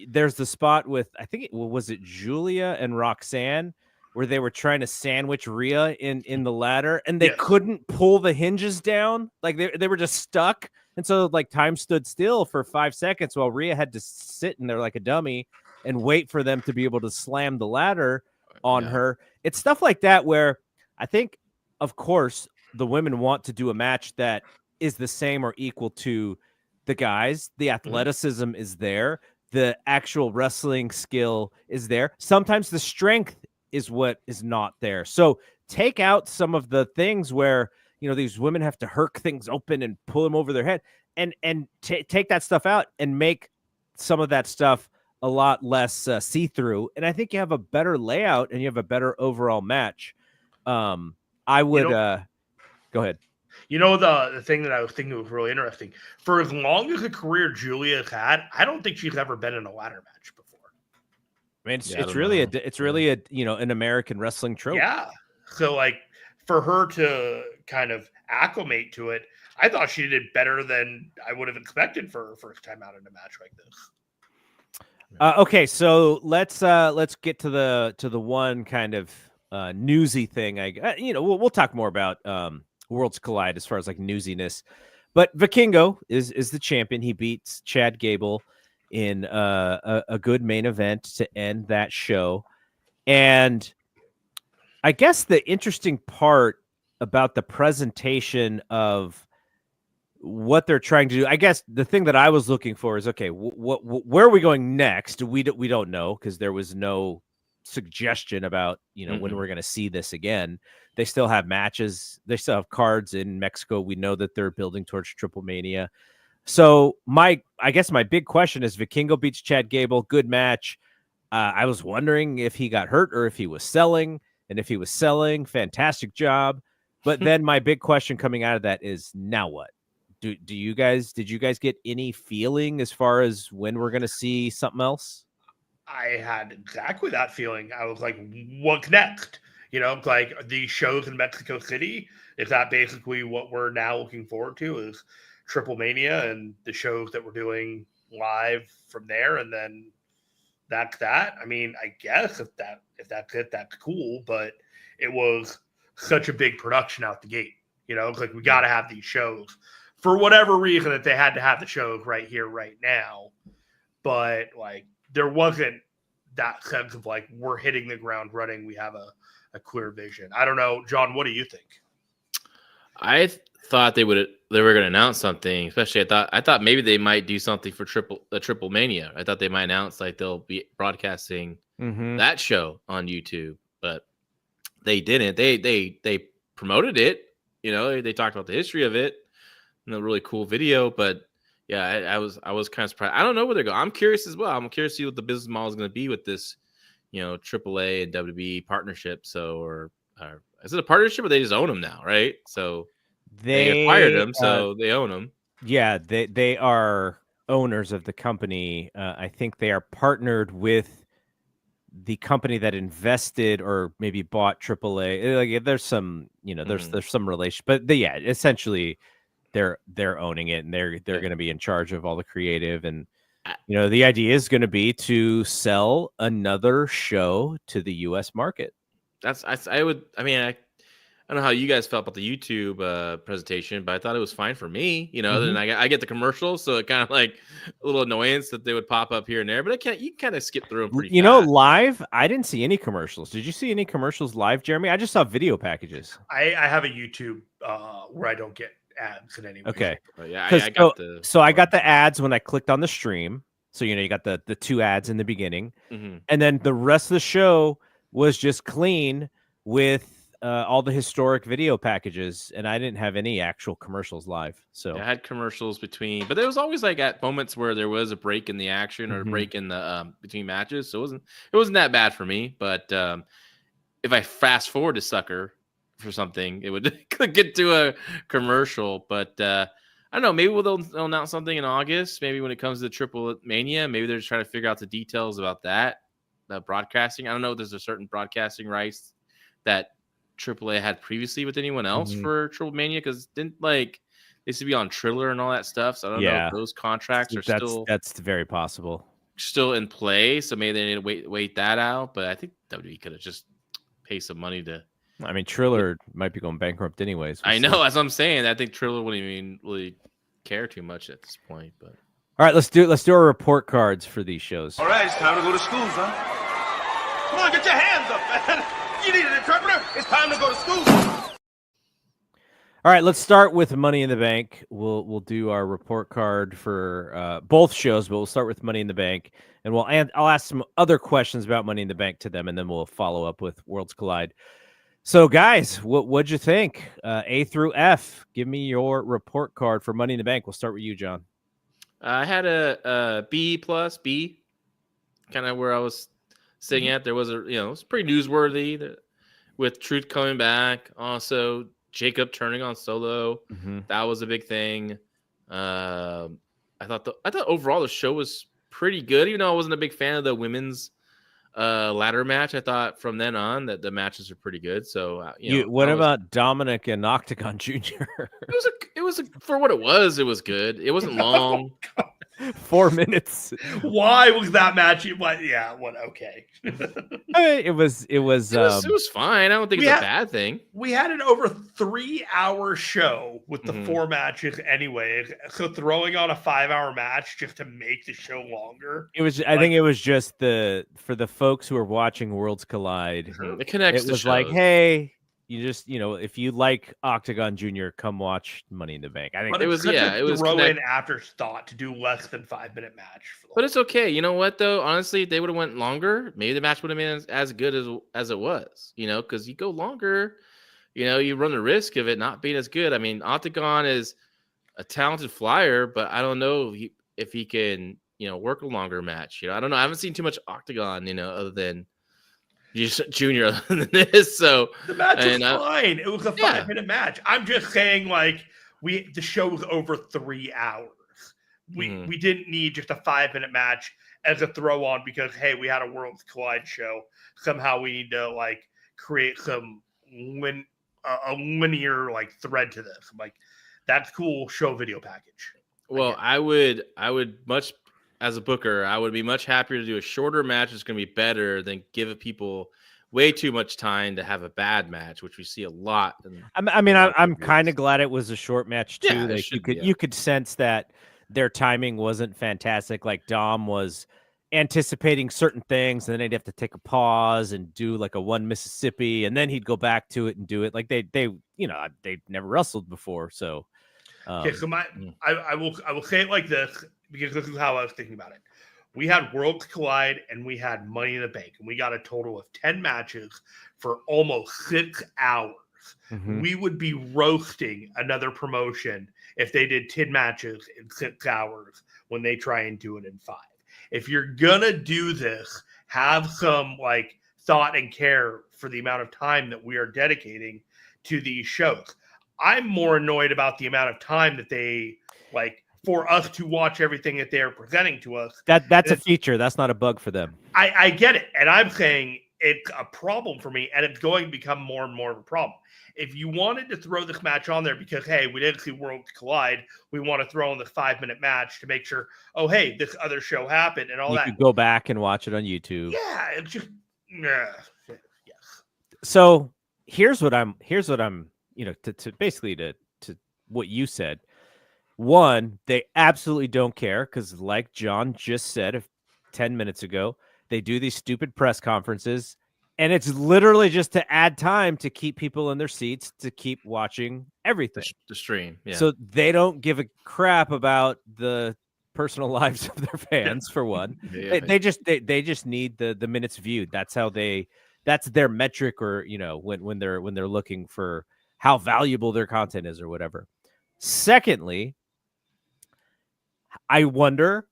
there's the spot with, I think was it Giulia and Roxanne, where they were trying to sandwich Rhea in the ladder, and they couldn't pull the hinges down. They were just stuck. And so time stood still for 5 seconds while Rhea had to sit in there like a dummy and wait for them to be able to slam the ladder. on her. It's stuff like that where I think, of course, the women want to do a match that is the same or equal to the guys. The athleticism is there. The actual wrestling skill is there. Sometimes the strength is what is not there. So take out some of the things where, these women have to herc things open and pull them over their head, and take that stuff out and make some of that stuff a lot less see-through. And I think you have a better layout and you have a better overall match. I would go ahead. The thing that I was thinking was really interesting. For as long as a career Giulia has had, I don't think she's ever been in a ladder match before. I mean, it's really an American wrestling trope. Yeah. So for her to kind of acclimate to it, I thought she did better than I would have expected for her first time out in a match like this. Okay, so let's get to the one kind of newsy thing. We'll talk more about Worlds Collide as far as newsiness, but Vikingo is the champion. He beats Chad Gable in a good main event to end that show. And I guess the interesting part about the presentation of what they're trying to do, I guess the thing that I was looking for is, okay, where are we going next? We don't know, because there was no suggestion about, when we're going to see this again. They still have matches. They still have cards in Mexico. We know that they're building towards Triple Mania. So I guess my big question is, Vikingo beats Chad Gable, good match. I was wondering if he got hurt or if he was selling. And if he was selling, fantastic job. But then my big question coming out of that is, now what? Did you guys get any feeling as far as when we're going to see something else? I had exactly that feeling. I was like, what's next? These shows in Mexico City, is that basically what we're now looking forward to, is Triple Mania and the shows that we're doing live from there, and then that's that. I mean, I guess if that's it, that's cool, but it was such a big production out the gate. It's we got to have these shows for whatever reason, that they had to have the shows right here, right now. But there wasn't that sense of we're hitting the ground running. We have a clear vision. I don't know, John, what do you think? I thought they were going to announce something. Especially, I thought maybe they might do something for Triple Mania. I thought they might announce they'll be broadcasting that show on YouTube, but they didn't. They promoted it. They talked about the history of it. A really cool video, but yeah, I was kind of surprised. I don't know where they're going. I'm curious as well. I'm curious to see what the business model is going to be with this, AAA and WWE partnership. So, or is it a partnership, or they just own them now, right? So they acquired them, so they own them. Yeah, they are owners of the company. I think they are partnered with the company that invested or maybe bought AAA. There's some, there's some relation, but essentially they're owning it, and they're going to be in charge of all the creative. And the idea is going to be to sell another show to the U.S. market. I don't know how you guys felt about the YouTube presentation, but I thought it was fine for me. Then I get the commercials, so it kind of a little annoyance that they would pop up here and there. But you kind of skip through them pretty fast. Live, I didn't see any commercials. Did you see any commercials live, Jeremy? I just saw video packages. I have a YouTube where I don't get ads in any way. Okay. Yeah, I got the ads when I clicked on the stream. So you got the 2 ads in the beginning, and then the rest of the show was just clean with all the historic video packages, and I didn't have any actual commercials live. So I had commercials between, but there was always at moments where there was a break in the action or a break in the between matches. So it wasn't that bad for me. But if I fast forward to sucker for something, it would get to a commercial. But I don't know. Maybe they'll announce something in August. Maybe when it comes to Triple Mania, maybe they're just trying to figure out the details about that. The broadcasting. I don't know if there's a certain broadcasting rights that AAA had previously with anyone else for Triple Mania, because didn't they used to be on Triller and all that stuff. So I don't know if those contracts are that's very possible still in play. So maybe they need to wait that out. But I think WWE could have just paid some money to. I mean, Triller might be going bankrupt anyways. I know, as I'm saying. I think Triller wouldn't even really care too much at this point. But all right, let's do our report cards for these shows. All right, it's time to go to school, son. Come on, get your hands up, man. You need an interpreter? It's time to go to school. All right, let's start with Money in the Bank. We'll do our report card for both shows, but we'll start with Money in the Bank, and I'll ask some other questions about Money in the Bank to them, and then we'll follow up with Worlds Collide. So, guys, what'd you think? A through F. Give me your report card for Money in the Bank. We'll start with you, John. I had a B plus B, kind of where I was sitting at. There was it's pretty newsworthy with Truth coming back. Also, Jacob turning on Solo. That was a big thing. I thought overall the show was pretty good, even though I wasn't a big fan of the women's ladder match. I thought from then on that the matches are pretty good. So what about Dominic and Octagon Jr.? it was for what it was. It was good. It wasn't long. 4 minutes. Why was that match? Okay. It was fine. I don't think it's a bad thing. We had an over 3-hour show with the 4 matches anyway. So throwing on a 5-hour match just to make the show longer. I think it was just for the folks who are watching Worlds Collide. It connects. It was like, hey, you just if you like Octagon Jr., come watch Money in the Bank. I think it was throw in afterthought to do less than 5-minute match. But it's okay. You know what though? Honestly, if they would have went longer, maybe the match would have been as good as it was. Because you go longer, you run the risk of it not being as good. I mean, Octagon is a talented flyer, but I don't know if he can work a longer match. I don't know. I haven't seen too much Octagon, other than Junior than this. So the match was fine. It was a 5-minute match. I'm just saying, the show was over 3 hours. We didn't need just a 5-minute match as a throw on because hey, we had a Worlds Collide show. Somehow we need to create some a linear thread to this. That's cool. Show video package. Well, I would much. As a booker, I would be much happier to do a shorter match. It's going to be better than give people way too much time to have a bad match, which we see a lot. I'm kind of glad it was a short match too. Yeah, you could sense that their timing wasn't fantastic. Like Dom was anticipating certain things, and then he'd have to take a pause and do a one Mississippi, and then he'd go back to it and do it. They never wrestled before, so. Okay, so I will say it like this because this is how I was thinking about it. We had Worlds Collide and we had Money in the Bank, and we got a total of 10 matches for almost 6 hours. We would be roasting another promotion if they did 10 matches in 6 hours when they try and do it in 5. If you're gonna do this, have some thought and care for the amount of time that we are dedicating to these shows. I'm more annoyed about the amount of time that they for us to watch everything that they're presenting to us. That's a feature. That's not a bug for them. I get it. And I'm saying it's a problem for me, and it's going to become more and more of a problem. If you wanted to throw this match on there because, hey, we didn't see Worlds Collide, we want to throw in the 5-minute match to make sure, oh, hey, this other show happened and all that. You could go back and watch it on YouTube. Yeah, it's just, So here's what I'm to basically to what you said. One, they absolutely don't care because, like John just said 10 minutes ago, they do these stupid press conferences, and it's literally just to add time to keep people in their seats to keep watching everything. The stream. Yeah. So they don't give a crap about the personal lives of their fans, for one. They just need the minutes viewed. That's their metric, or when they're looking for how valuable their content is or whatever. Secondly, I wonder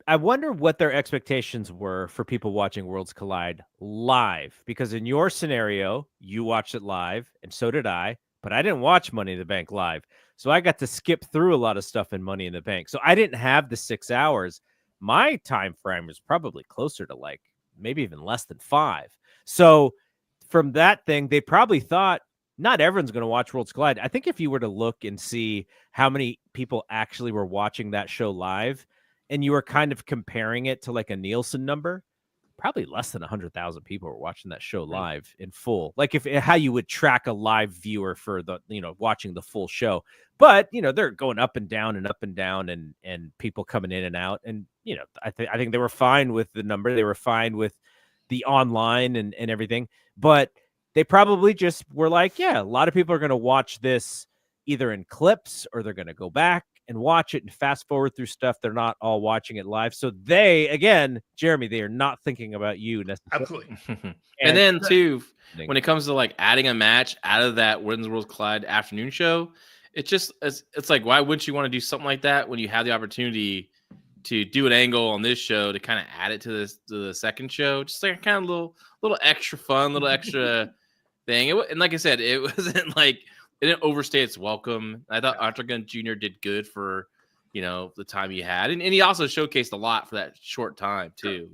what their expectations were for people watching Worlds Collide live, because in your scenario, you watched it live and so did I, but I didn't watch Money in the Bank live. So I got to skip through a lot of stuff in Money in the Bank. So I didn't have the 6 hours. My time frame was probably closer to maybe even less than 5. So from that thing, they probably thought, not everyone's going to watch Worlds Collide. I think if you were to look and see how many people actually were watching that show live, and you were kind of comparing it to a Nielsen number, probably less than 100,000 people were watching that show live in full. Like how you would track a live viewer for the, watching the full show. But, they're going up and down and people coming in and out. And, I think they were fine with the number. They were fine with the online and everything. But they probably just were like, yeah, a lot of people are going to watch this either in clips or they're going to go back and watch it and fast forward through stuff. They're not all watching it live. So they, again, Jeremy, they are not thinking about you necessarily. Absolutely. And then too, when it comes to like adding a match out of that Women's World Collide afternoon show, it's like, why wouldn't you want to do something like that when you have the opportunity to do an angle on this show to kind of add it to the second show? Just like kind of little extra fun, little extra thing. And like I said, it wasn't like, it didn't overstay its welcome. I thought Octagon Jr. did good for, the time he had. And he also showcased a lot for that short time too,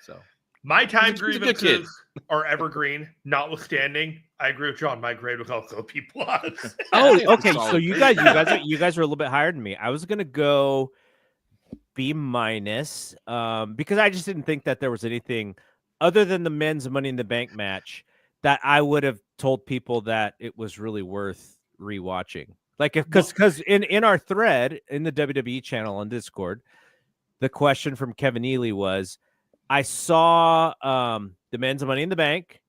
so. My time grievances are evergreen, notwithstanding. I agree with John. My grade was also B+. Oh, okay. So you guys are a little bit higher than me. I was going to go B-, because I just didn't think that there was anything other than the men's Money in the Bank match that I would have told people that it was really worth rewatching. Like, because in our thread in the WWE channel on Discord, the question from Kevin Ely was, I saw the men's Money in the Bank,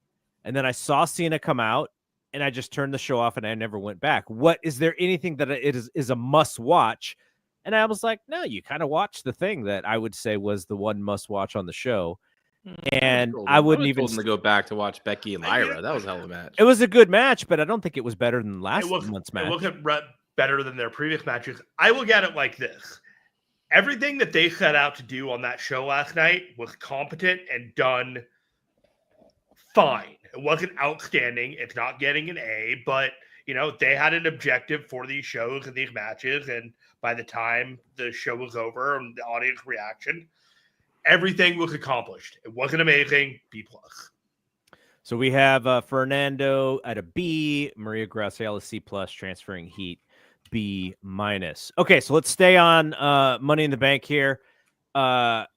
and then I saw Cena come out, and I just turned the show off, and I never went back. What is there anything that it is a must watch? And I was like, no, you kind of watched the thing that I would say was the one must watch on the show. And I wouldn't even told them to go back to watch Becky and Lyra. That was a hell of a match. It was a good match, but I don't think it was better than last month's match. It wasn't better than their previous matches. I look at it like this. Everything that they set out to do on that show last night was competent and done fine. It wasn't outstanding. It's not getting an A, but they had an objective for these shows and these matches. And by the time the show was over and the audience reaction, everything was accomplished. It wasn't amazing. B+. So we have Fernando at a B, Maria Graciela C+, transferring heat B-. Okay, so let's stay on Money in the Bank here. I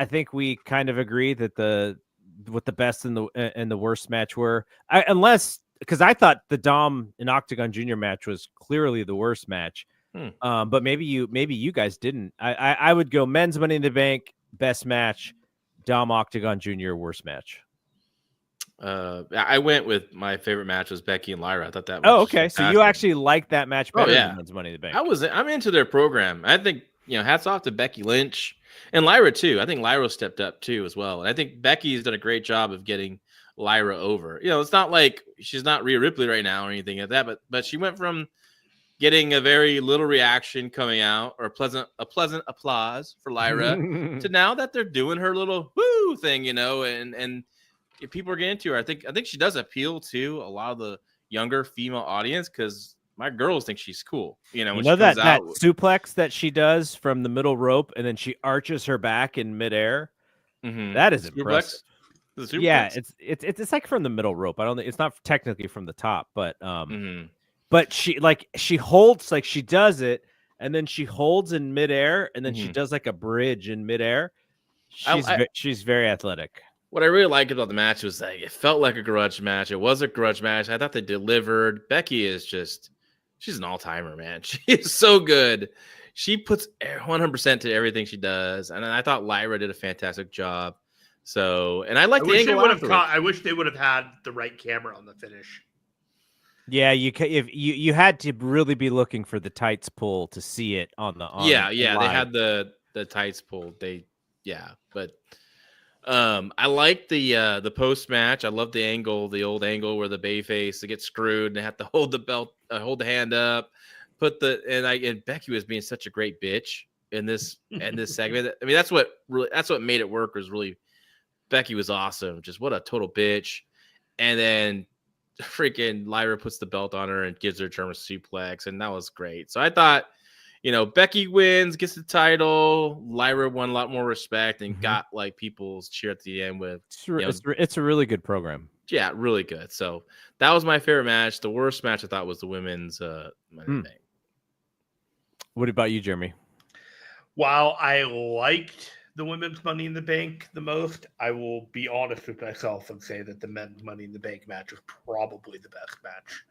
think we kind of agree that what the best and the worst match were, because I thought the Dom and Octagon Jr. match was clearly the worst match. But maybe you guys didn't. I would go men's Money in the Bank best match, Dom Octagon Jr. worst match. I went with my favorite match was Becky and Lyra. I thought that. Oh, okay. So you actually liked that match better than men's Money in the Bank. I'm into their program. I think hats off to Becky Lynch and Lyra too. I think Lyra stepped up too as well, and I think Becky's done a great job of getting Lyra over. It's not like she's not Rhea Ripley right now or anything like that, but she went from getting a very little reaction coming out or a pleasant applause for Lyra to now that they're doing her little woo thing, and if people are getting into her, I think she does appeal to a lot of the younger female audience because my girls think she's cool. That suplex that she does from the middle rope and then she arches her back in midair. Mm-hmm. That is impressive. Yeah, it's like from the middle rope. I don't think it's not technically from the top, but but she holds, like she does it and then she holds in midair and then she does like a bridge in midair. She's very athletic. What I really liked about the match was that it felt like a grudge match. It was a grudge match. I thought they delivered. Becky is she's an all-timer, man. She is so good. She puts 100% to everything she does. And I thought Lyra did a fantastic job. So, and I like the angle. I wish they would have had the right camera on the finish. Yeah, you had to really be looking for the tights pull to see it on the they had the tights pull. But I like the post match. I love the old angle where the babyface gets screwed and they have to hold the belt, hold the hand up, and Becky was being such a great bitch in this segment. I mean, that's what made it work. Was really Becky was awesome. Just what a total bitch. And then freaking Lyra puts the belt on her and gives her a German suplex, and that was great. So I thought, Becky wins, gets the title. Lyra won a lot more respect and got like people's cheer at the end with. It's a really good program. Yeah, really good. So that was my favorite match. The worst match I thought was the women's Money Bank. What about you, Jeremy? While I liked the women's Money in the Bank the most, I will be honest with myself and say that the men's Money in the Bank match was probably the best match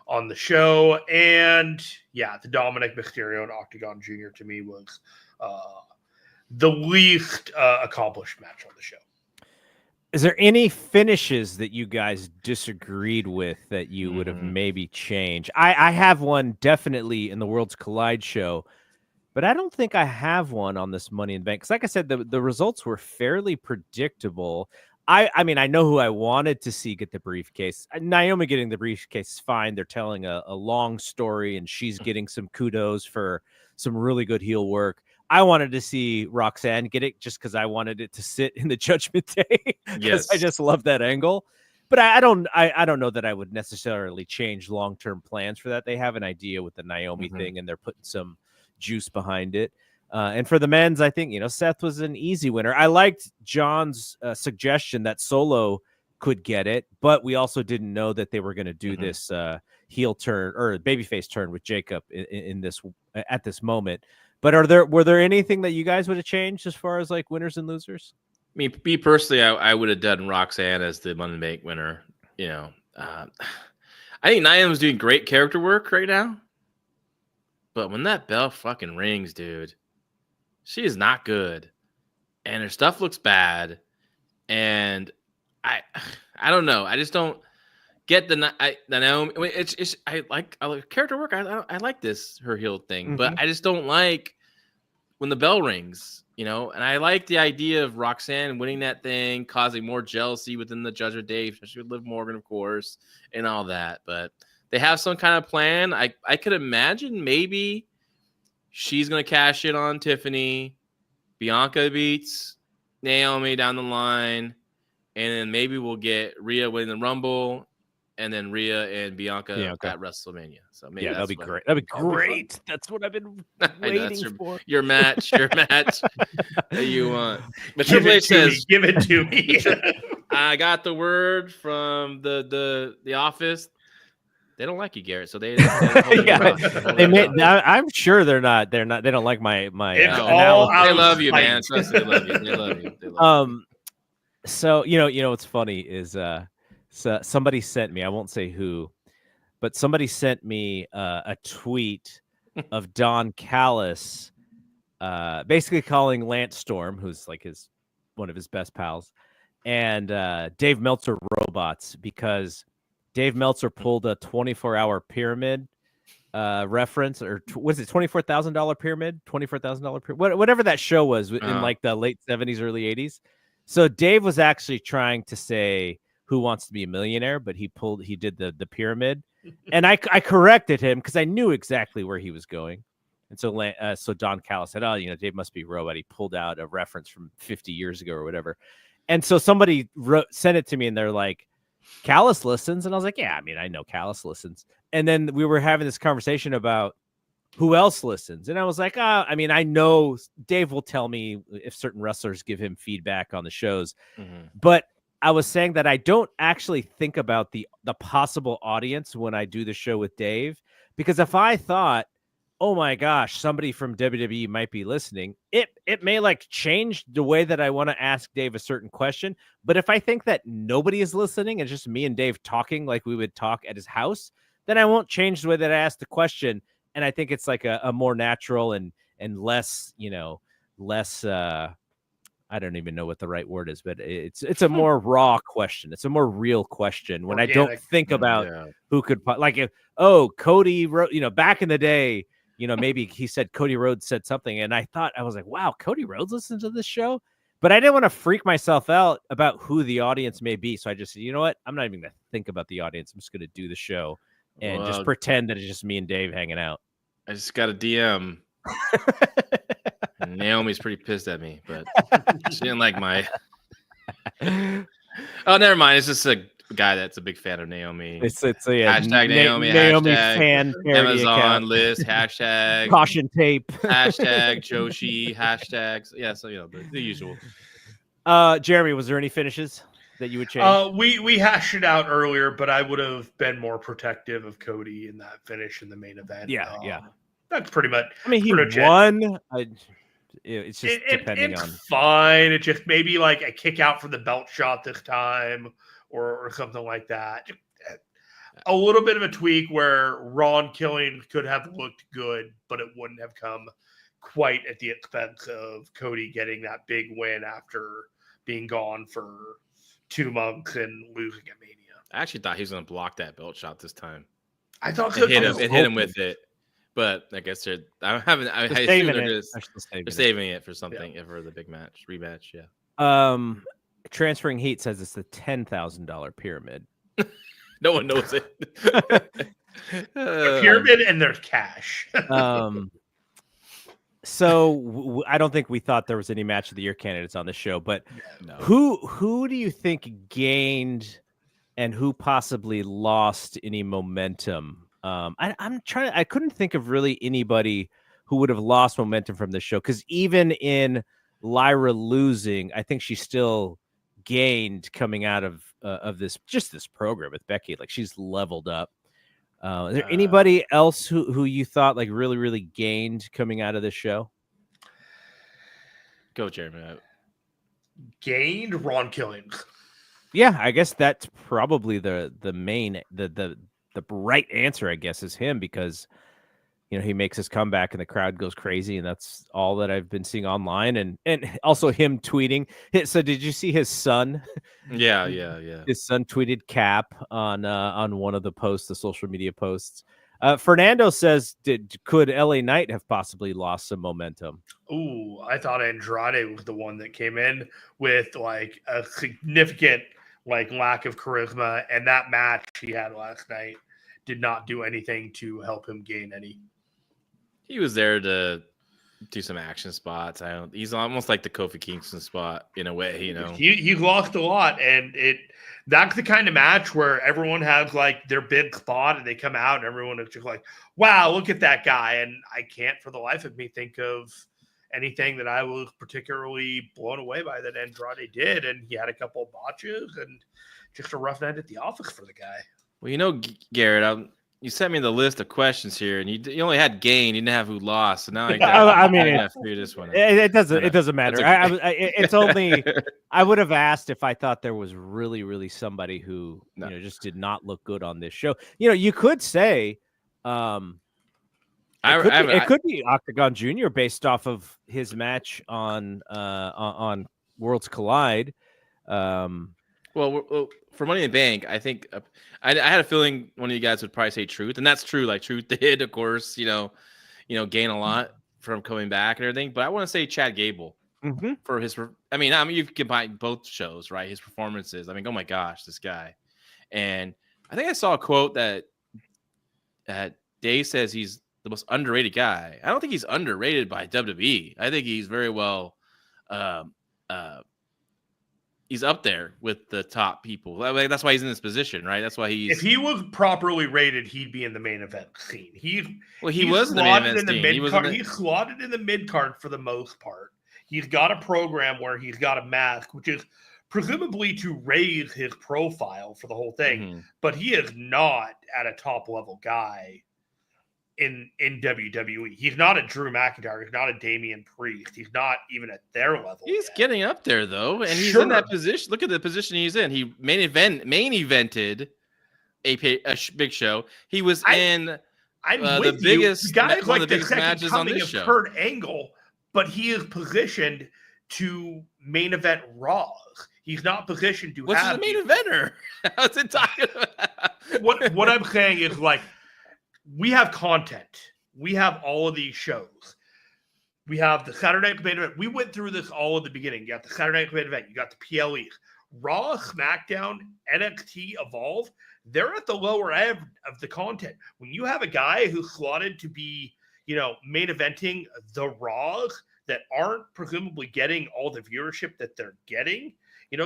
on the show. And yeah, the Dominic Mysterio and Octagon Jr. to me was the least accomplished match on the show. Is there any finishes that you guys disagreed with that you would have maybe changed? I have one definitely in the Worlds Collide show, but I don't think I have one on this Money in the Bank. Because like I said, the results were fairly predictable. I mean, I know who I wanted to see get the briefcase. Naomi getting the briefcase is fine. They're telling a long story, and she's getting some kudos for some really good heel work. I wanted to see Roxanne get it just because I wanted it to sit in the Judgment Day. Yes, I just love that angle. But I don't know that I would necessarily change long-term plans for that. They have an idea with the Naomi thing, and they're putting some juice behind it. And for the men's, I think, Seth was an easy winner. I liked John's suggestion that Solo could get it, but we also didn't know that they were going to do this heel turn or babyface turn with Jacob in this at this moment. But were there anything that you guys would have changed as far as like winners and losers? Me personally, I would have done Roxanne as the Money in the Bank winner. I think Naomi's doing great character work right now. But when that bell fucking rings, dude, she is not good, and her stuff looks bad. And I don't know. I just don't get the Naomi. I mean, I like character work. I like her heel thing, but I just don't like when the bell rings. And I like the idea of Roxanne winning that thing, causing more jealousy within the Judgment Day, especially with Liv Morgan, of course, and all that. But they have some kind of plan. I could imagine maybe she's going to cash in on Tiffany. Bianca beats Naomi down the line. And then maybe we'll get Rhea winning the Rumble. And then Rhea and Bianca at WrestleMania. So maybe that'd be great. That'd be great. That's what I've been waiting for. Your match that you want. But Triple H says, "Give it to me." I got the word from the office. They don't like you, Garrett. So they I'm sure they're not. They don't like my analysis. They love you, man. Trust me, they love you. They love you. So what's funny is so somebody sent me, I won't say who, but somebody sent me a tweet of Don Callis basically calling Lance Storm, who's like one of his best pals, and Dave Meltzer robots, because Dave Meltzer pulled a 24-hour pyramid reference, or was it $24,000 pyramid? $24,000 pyramid? Whatever that show was in like the late 70s, early 80s. So Dave was actually trying to say Who Wants to Be a Millionaire, but he did the pyramid, and I corrected him because I knew exactly where he was going. And so Don Callis said, "Oh, Dave must be a robot." He pulled out a reference from 50 years ago or whatever. And so somebody sent it to me, and they're like, "Callis listens," and I was like, "Yeah, I mean, I know Callis listens." And then we were having this conversation about who else listens, and I was like, I mean, I know Dave will tell me if certain wrestlers give him feedback on the shows, but I was saying that I don't actually think about the possible audience when I do the show with Dave, because if I thought, oh my gosh, somebody from WWE might be listening, it may like change the way that I want to ask Dave a certain question. But if I think that nobody is listening and just me and Dave talking like we would talk at his house, then I won't change the way that I ask the question. And I think it's like a more natural and less, less, I don't even know what the right word is, but it's a more raw question. It's a more real question when organic. I don't think about who could, like, Cody wrote, back in the day, maybe he said Cody Rhodes said something, and I was like, wow, Cody Rhodes listens to this show, but I didn't want to freak myself out about who the audience may be. So I just said, you know what? I'm not even going to think about the audience. I'm just going to do the show and just pretend that it's just me and Dave hanging out. I just got a DM. Naomi's pretty pissed at me, but she didn't like my. Oh, never mind. It's just a guy that's a big fan of Naomi. It's hashtag Naomi. Naomi hashtag fan Amazon account. list. Hashtag caution tape. Hashtag Joshi. Hashtags. Yeah, so the usual. Jeremy, was there any finishes that you would change? We hashed it out earlier, but I would have been more protective of Cody in that finish in the main event. Yeah. That's pretty much. I mean, he won. It's just depending on. Fine. It just maybe like a kick out for the belt shot this time, or something like that. A little bit of a tweak where Ron Killian could have looked good, but it wouldn't have come quite at the expense of Cody getting that big win after being gone for 2 months and losing at Mania. I actually thought he was going to block that belt shot this time. I thought it hit him with it, but I guess they're saving it for something for the big rematch. Yeah. Transferring Heat says it's the $10,000 pyramid. No one knows it. The pyramid and there's cash. So I don't think we thought there was any match of the year candidates on the show, but no. Who do you think gained and who possibly lost any momentum? I couldn't think of really anybody who would have lost momentum from the show, because even in Lyra losing, I think she still gained coming out of this program with Becky. Like, she's leveled up. Is there anybody else who you thought like really, really gained coming out of this show? Go, Jeremy. Gained Ron Killian. Yeah, I guess that's probably the main the right answer, I guess, is him, because he makes his comeback and the crowd goes crazy, and that's all that I've been seeing online, and also him tweeting. So did you see his son? Yeah. His son tweeted Cap on one of the posts, the social media posts. Fernando says, could LA Knight have possibly lost some momentum? Ooh, I thought Andrade was the one that came in with like a significant lack of charisma, and that match he had last night did not do anything to help him gain any. He was there to do some action spots. He's almost like the Kofi Kingston spot in a way, He lost a lot, and that's the kind of match where everyone has like their big spot, and they come out, and everyone is just like, "Wow, look at that guy!" And I can't, for the life of me, think of anything that I was particularly blown away by that Andrade did. And he had a couple of botches, and just a rough night at the office for the guy. Well, Garrett, you sent me the list of questions here, and you only had gain. You didn't have who lost. So now I gotta figure this one out. It doesn't matter. It's only I would have asked if I thought there was really, really somebody who just did not look good on this show. You could say it could be Octagon Jr. based off of his match on Worlds Collide. Well, for Money in the Bank, I think I had a feeling one of you guys would probably say Truth, and that's true. Like, Truth did, of course, gain a lot from coming back and everything. But I want to say Chad Gable for his. I mean, you combine both shows, right? His performances. I mean, oh my gosh, this guy. And I think I saw a quote that Dave says he's the most underrated guy. I don't think he's underrated by WWE. I think he's very well. He's up there with the top people. That's why he's in this position, right? That's why if he was properly rated, he'd be in the main event scene. He was in the main event scene. He's slotted in the mid card for the most part. He's got a program where he's got a mask, which is presumably to raise his profile for the whole thing. Mm-hmm. But he is not at a top level guy in WWE. He's not a Drew McIntyre. He's not a Damian Priest. He's not even at their level. He's getting up there though, and he's in that position. Look at the position he's in. He main evented a big show. He was in the biggest guy, one of the biggest matches on this show. Kurt Angle, but he is positioned to main event Raw. He's not positioned to What's the main eventer? How's it talking about? What I'm saying is, like, we have content. We have all of these shows. We have the Saturday Night main event. We went through this all at the beginning. You got the Saturday Night main event. You got the PLEs. Raw, SmackDown, NXT, Evolve. They're at the lower end of the content. When you have a guy who's slotted to be, main eventing the Raws that aren't presumably getting all the viewership that they're getting,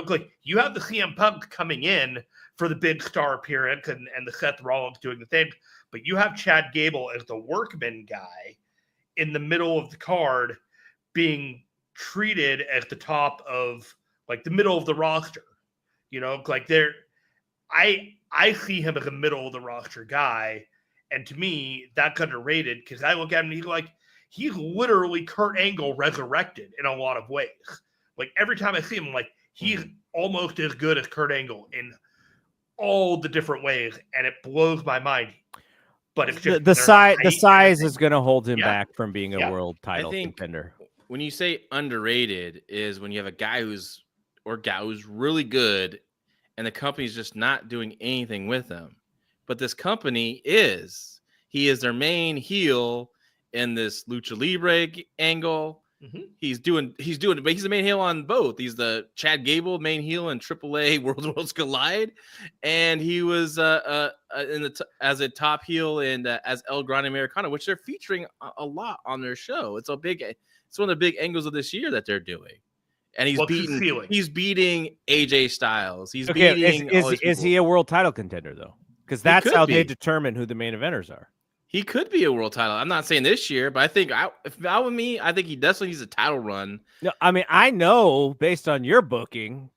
like, you have the CM Punk coming in for the big star appearance and the Seth Rollins doing the thing. But you have Chad Gable as the workman guy in the middle of the card being treated at the top of, like, the middle of the roster. Like, I see him as a middle of the roster guy. And to me, that's underrated, because I look at him and he's literally Kurt Angle resurrected in a lot of ways. Like every time I see him, like he's almost as good as Kurt Angle in all the different ways, and it blows my mind. But it's just the size is going to hold him back from being a world title contender. When you say underrated, is when you have a guy who's really good, and the company's just not doing anything with him. But this company he is their main heel in this Lucha Libre angle. Mm-hmm. He's doing it, but he's the main heel on both. He's the Chad Gable main heel in AAA Worlds Collide, and he was as a top heel and as El Grande Americano, which they're featuring a lot on their show. It's one of the big angles of this year that they're doing. And he's beating AJ Styles. He's beating. Is he a world title contender though? Because that's how they determine who the main eventers are. He could be a world title. I'm not saying this year, but I think if that were me, I think he definitely needs a title run. No, I mean, I know based on your booking,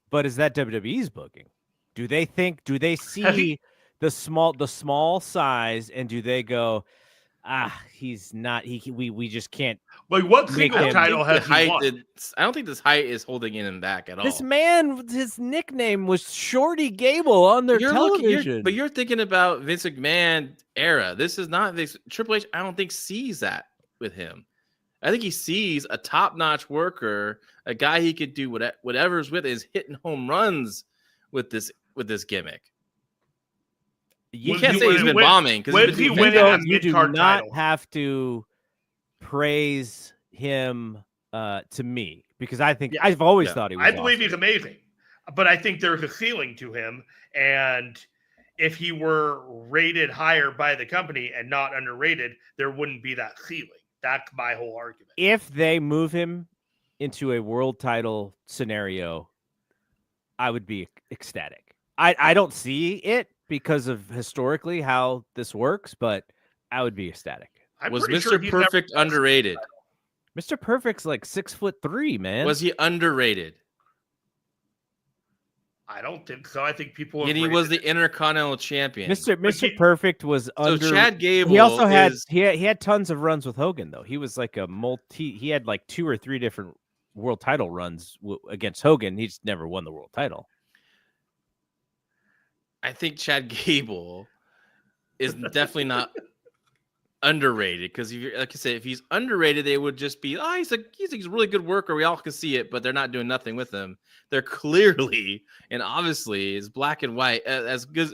but is that WWE's booking? Do they see the small size, and do they go, he's not, we just can't. Like what single title has he won? I don't think this height is holding him back at all. This man, his nickname was Shorty Gable on their television. But you're thinking about Vince McMahon era. This is not this Triple H. I don't think sees that with him. I think he sees a top-notch worker, a guy he could do whatever's with, is hitting home runs with this gimmick. You can't say he's been bombing because you do not have to praise him to me, because I think I've always thought he was. I believe he's amazing, but I think there's a ceiling to him, and if he were rated higher by the company and not underrated, there wouldn't be that ceiling. That's my whole argument. If they move him into a world title scenario, I would be ecstatic. I don't see it because of historically how this works, but I would be ecstatic. Was Mr. Perfect underrated? Mr. Perfect's like 6'3", man. Was he underrated? I don't think so. I think people. And he was the Intercontinental champion. Mr. Perfect was under. So Chad Gable. He also had he had tons of runs with Hogan though. He was like a He had like 2 or 3 different world title runs against Hogan. He just never won the world title. I think Chad Gable is definitely not underrated, because like I said, if he's underrated, they would just be, he's a really good worker. We all can see it, but they're not doing nothing with him. They're clearly and obviously is black and white as good,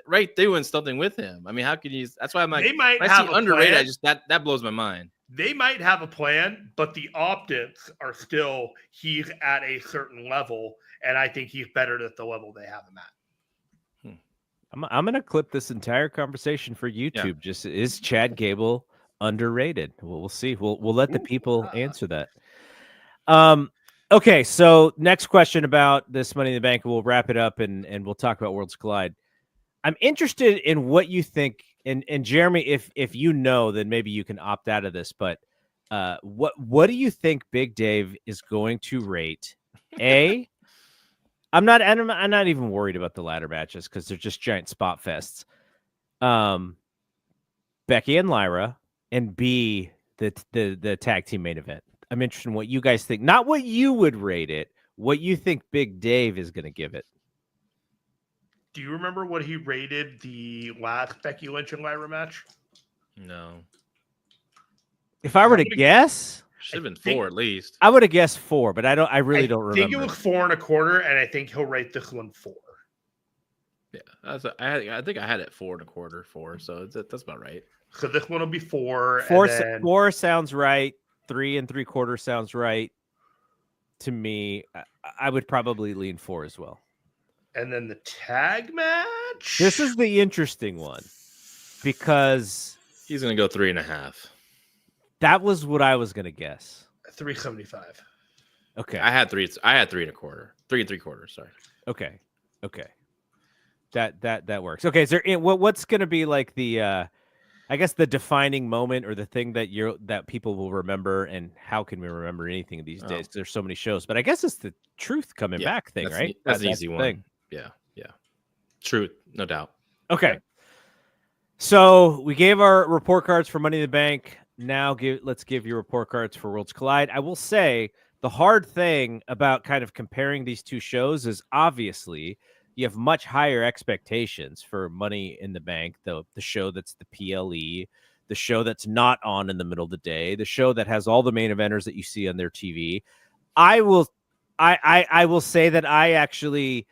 right? They doing something with him. I mean, how could you? That's why I'm like, they might have underrated. That blows my mind. They might have a plan, but the optics are still he's at a certain level, and I think he's better at the level they have him at. I'm going to clip this entire conversation for YouTube. Yeah. Just, is Chad Gable underrated? We'll see. We'll let the people answer that. Okay, so next question about this Money in the Bank. We'll wrap it up and we'll talk about Worlds Collide. I'm interested in what you think. And Jeremy, if you know, then maybe you can opt out of this. But what do you think Big Dave is going to rate? I'm not even worried about the ladder matches because they're just giant spot fests. Becky and Lyra, and B, the tag team main event. I'm interested in what you guys think. Not what you would rate it, what you think Big Dave is going to give it. Do you remember what he rated the last Becky Lynch and Lyra match? No. If I were to guess, should have been 4 at least. I would have guessed 4, but I really don't remember. I think it was 4 1/4, and I think he'll rate this one 4. Yeah, I think I had it 4 1/4, 4. So that's about right. So this one will be 4. 4 sounds right. 3 3/4 sounds right to me. I would probably lean 4 as well. And then the tag match. This is the interesting one because he's going to go 3.5. That was what I was going to guess. 375. Okay. I had 3 1/4. 3 3/4. Sorry. Okay. That works. Okay. Is there what's going to be like the I guess the defining moment or the thing that people will remember, and how can we remember anything these days? There's so many shows, but I guess it's the Truth coming back thing, right? That's an easy one. Thing. Yeah. Truth, no doubt. Okay. So we gave our report cards for Money in the Bank. now let's give your report cards for Worlds Collide. I will say the hard thing about kind of comparing these two shows is obviously you have much higher expectations for Money in the Bank, the show that's the PLE, the show that's not on in the middle of the day, the show that has all the main eventers that you see on their TV. I will say that I actually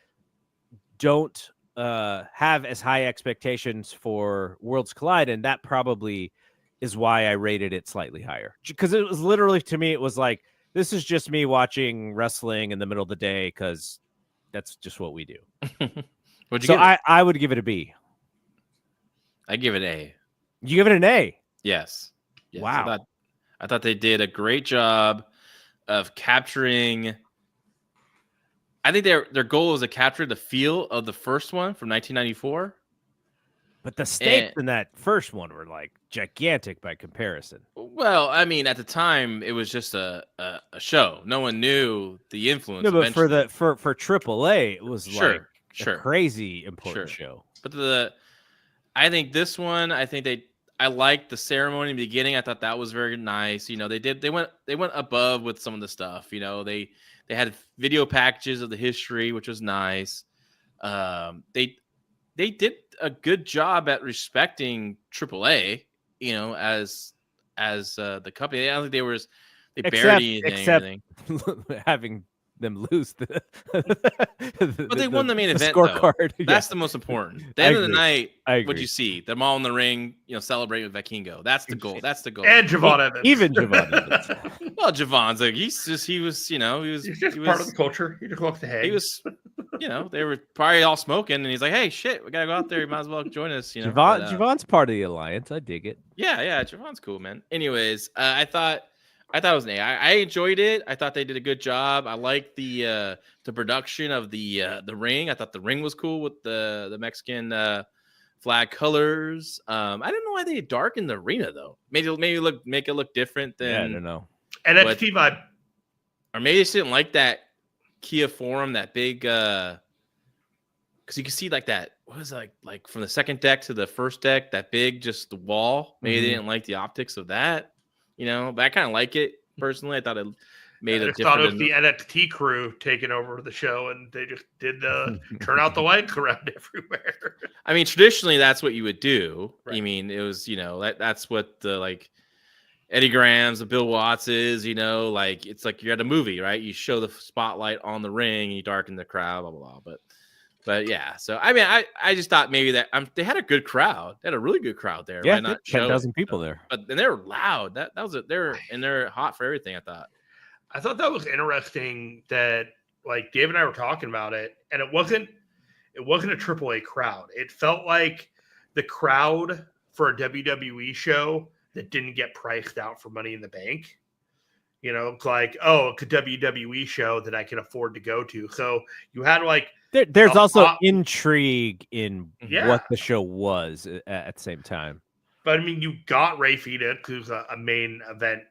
don't have as high expectations for Worlds Collide, and that probably is why I rated it slightly higher. Because it was literally, to me, it was like, this is just me watching wrestling in the middle of the day because that's just what we do. I would give it a B. I give it an A. You give it an A? Yes. Wow. I thought they did a great job of capturing. I think their goal was to capture the feel of the first one from 1994. But the stakes in that first one were like gigantic by comparison. Well, I mean, at the time, it was just a show. No one knew the influence. No, but for AAA, it was a crazy important show. But I think this one, I liked the ceremony in the beginning. I thought that was very nice. You know, they went above with some of the stuff. You know, they had video packages of the history, which was nice. They did a good job at respecting AAA, you know, as the company. I don't think they buried anything. Having them lose but they won the main event scorecard. That's the most important. At the end of the night, what you see them all in the ring, you know, celebrating with Vikingo. That's the goal. That's the goal. And Javon Evans. Even Javon Evans. Well, Javon's like he was part of the culture. He just walked the hay. He was, you know, they were probably all smoking, and he's like, "Hey, shit, we gotta go out there. You might as well join us." You know, Javon's part of the alliance. I dig it. Yeah, Javon's cool, man. Anyways, I thought it was an A. I enjoyed it. I thought they did a good job. I liked the production of the ring. I thought the ring was cool with the Mexican flag colors. I didn't know why they darkened the arena though. Maybe make it look different than I don't know. NXT vibe. Or maybe they just didn't like that Kia Forum, that big because you can see like that. What was it, like from the second deck to the first deck, that big just the wall. Maybe they didn't like the optics of that. You know, but I kind of like it personally. I thought it made a difference. I thought it was the NXT crew taking over the show, and they just did the turn out the lights around everywhere. I mean, traditionally, that's what you would do. Right. I mean, it was, you know, that's what the like Eddie Graham's, the Bill Watts is, you know, like it's like you're at a movie, right? You show the spotlight on the ring, and you darken the crowd, blah blah blah. But yeah, so I mean, I just thought maybe that they had a good crowd. They had a really good crowd there. Yeah, 10,000 people there. But and they were loud. That was it. They're hot for everything. I thought that was interesting that like Dave and I were talking about it, and it wasn't a AAA crowd. It felt like the crowd for a WWE show that didn't get priced out for Money in the Bank. You know, it's like, oh, it's a WWE show that I can afford to go to. So you had like. There's also intrigue in what the show was at the same time. But I mean, you got Ray Phoenix, who's a main event,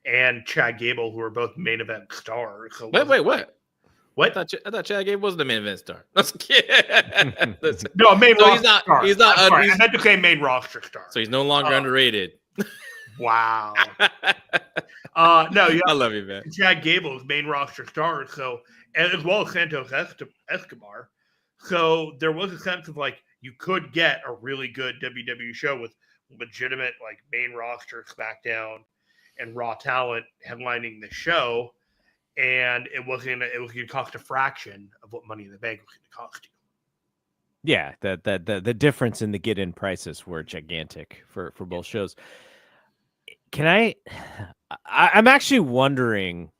and Chad Gable, who are both main event stars. So wait, what? What? I thought Chad Gable wasn't a main event star. No, a main roster star. He's not. I meant to say main roster star. So he's no longer underrated. Wow. No, I love you, man. Chad Gable is main roster star, so as well as Santos Escobar. So there was a sense of like you could get a really good WWE show with legitimate like main roster SmackDown and Raw talent headlining the show, and it was going to cost a fraction of what Money in the Bank was going to cost you. Yeah, the difference in the get-in prices were gigantic for both shows. I'm actually wondering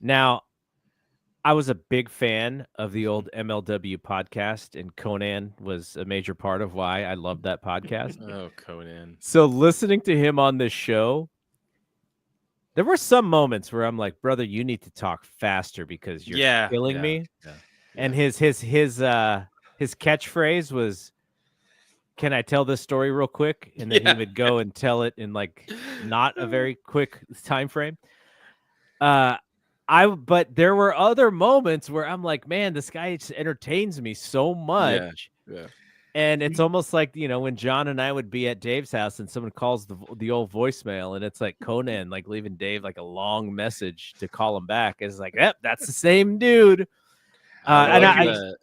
now. I was a big fan of the old MLW podcast, and Conan was a major part of why I loved that podcast. Oh, Conan. So listening to him on this show, there were some moments where I'm like, brother, you need to talk faster because you're killing me. Yeah. And his catchphrase was, "Can I tell this story real quick?" And then he would go and tell it in like not a very quick time frame. But there were other moments where I'm like, man, this guy just entertains me so much. Yeah. And it's almost like, when John and I would be at Dave's house and someone calls the old voicemail, and it's like Conan, like leaving Dave like a long message to call him back. It's like, yep, that's the same dude. I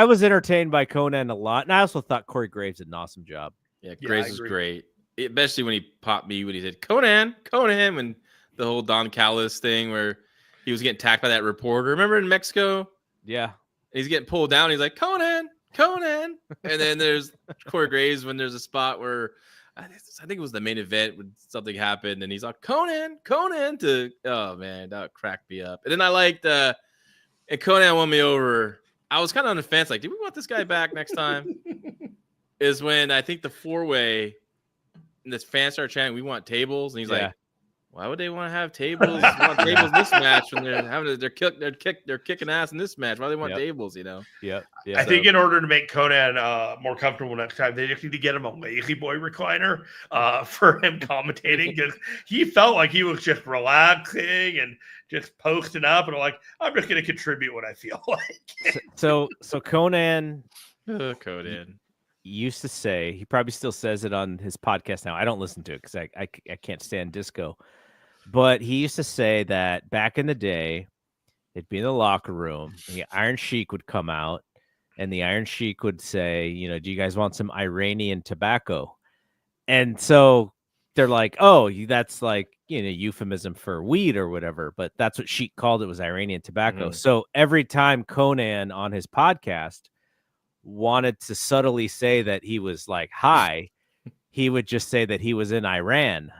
was entertained by Conan a lot. And I also thought Corey Graves did an awesome job. Yeah, Graves was great. Especially when he popped me when he said, Conan, and the whole Don Callis thing where he was getting attacked by that reporter. Remember in Mexico? Yeah. He's getting pulled down. He's like, Conan. And then there's Corey Graves when there's a spot where I think it was the main event when something happened, and he's like, Conan oh man, that cracked me up. And then I liked and Conan won me over. I was kind of on the fence, like, do we want this guy back next time? Is when I think the 4-way and this fans start chanting, we want tables, and he's like, why would they want to have tables? They want tables in this match when they're kicking ass in this match. Why do they want tables? Yeah. I think in order to make Conan more comfortable next time, they just need to get him a lazy boy recliner for him commentating, because he felt like he was just relaxing and just posting up, and I'm just going to contribute what I feel like. So Conan used to say, he probably still says it on his podcast now. I don't listen to it because I can't stand disco. But he used to say that back in the day, it'd be in the locker room, the Iron Sheik would come out, and the Iron Sheik would say, do you guys want some Iranian tobacco? And so they're like, oh, that's like, euphemism for weed or whatever. But that's what Sheik called it, was Iranian tobacco. So every time Conan on his podcast wanted to subtly say that he was like high, he would just say that he was in Iran.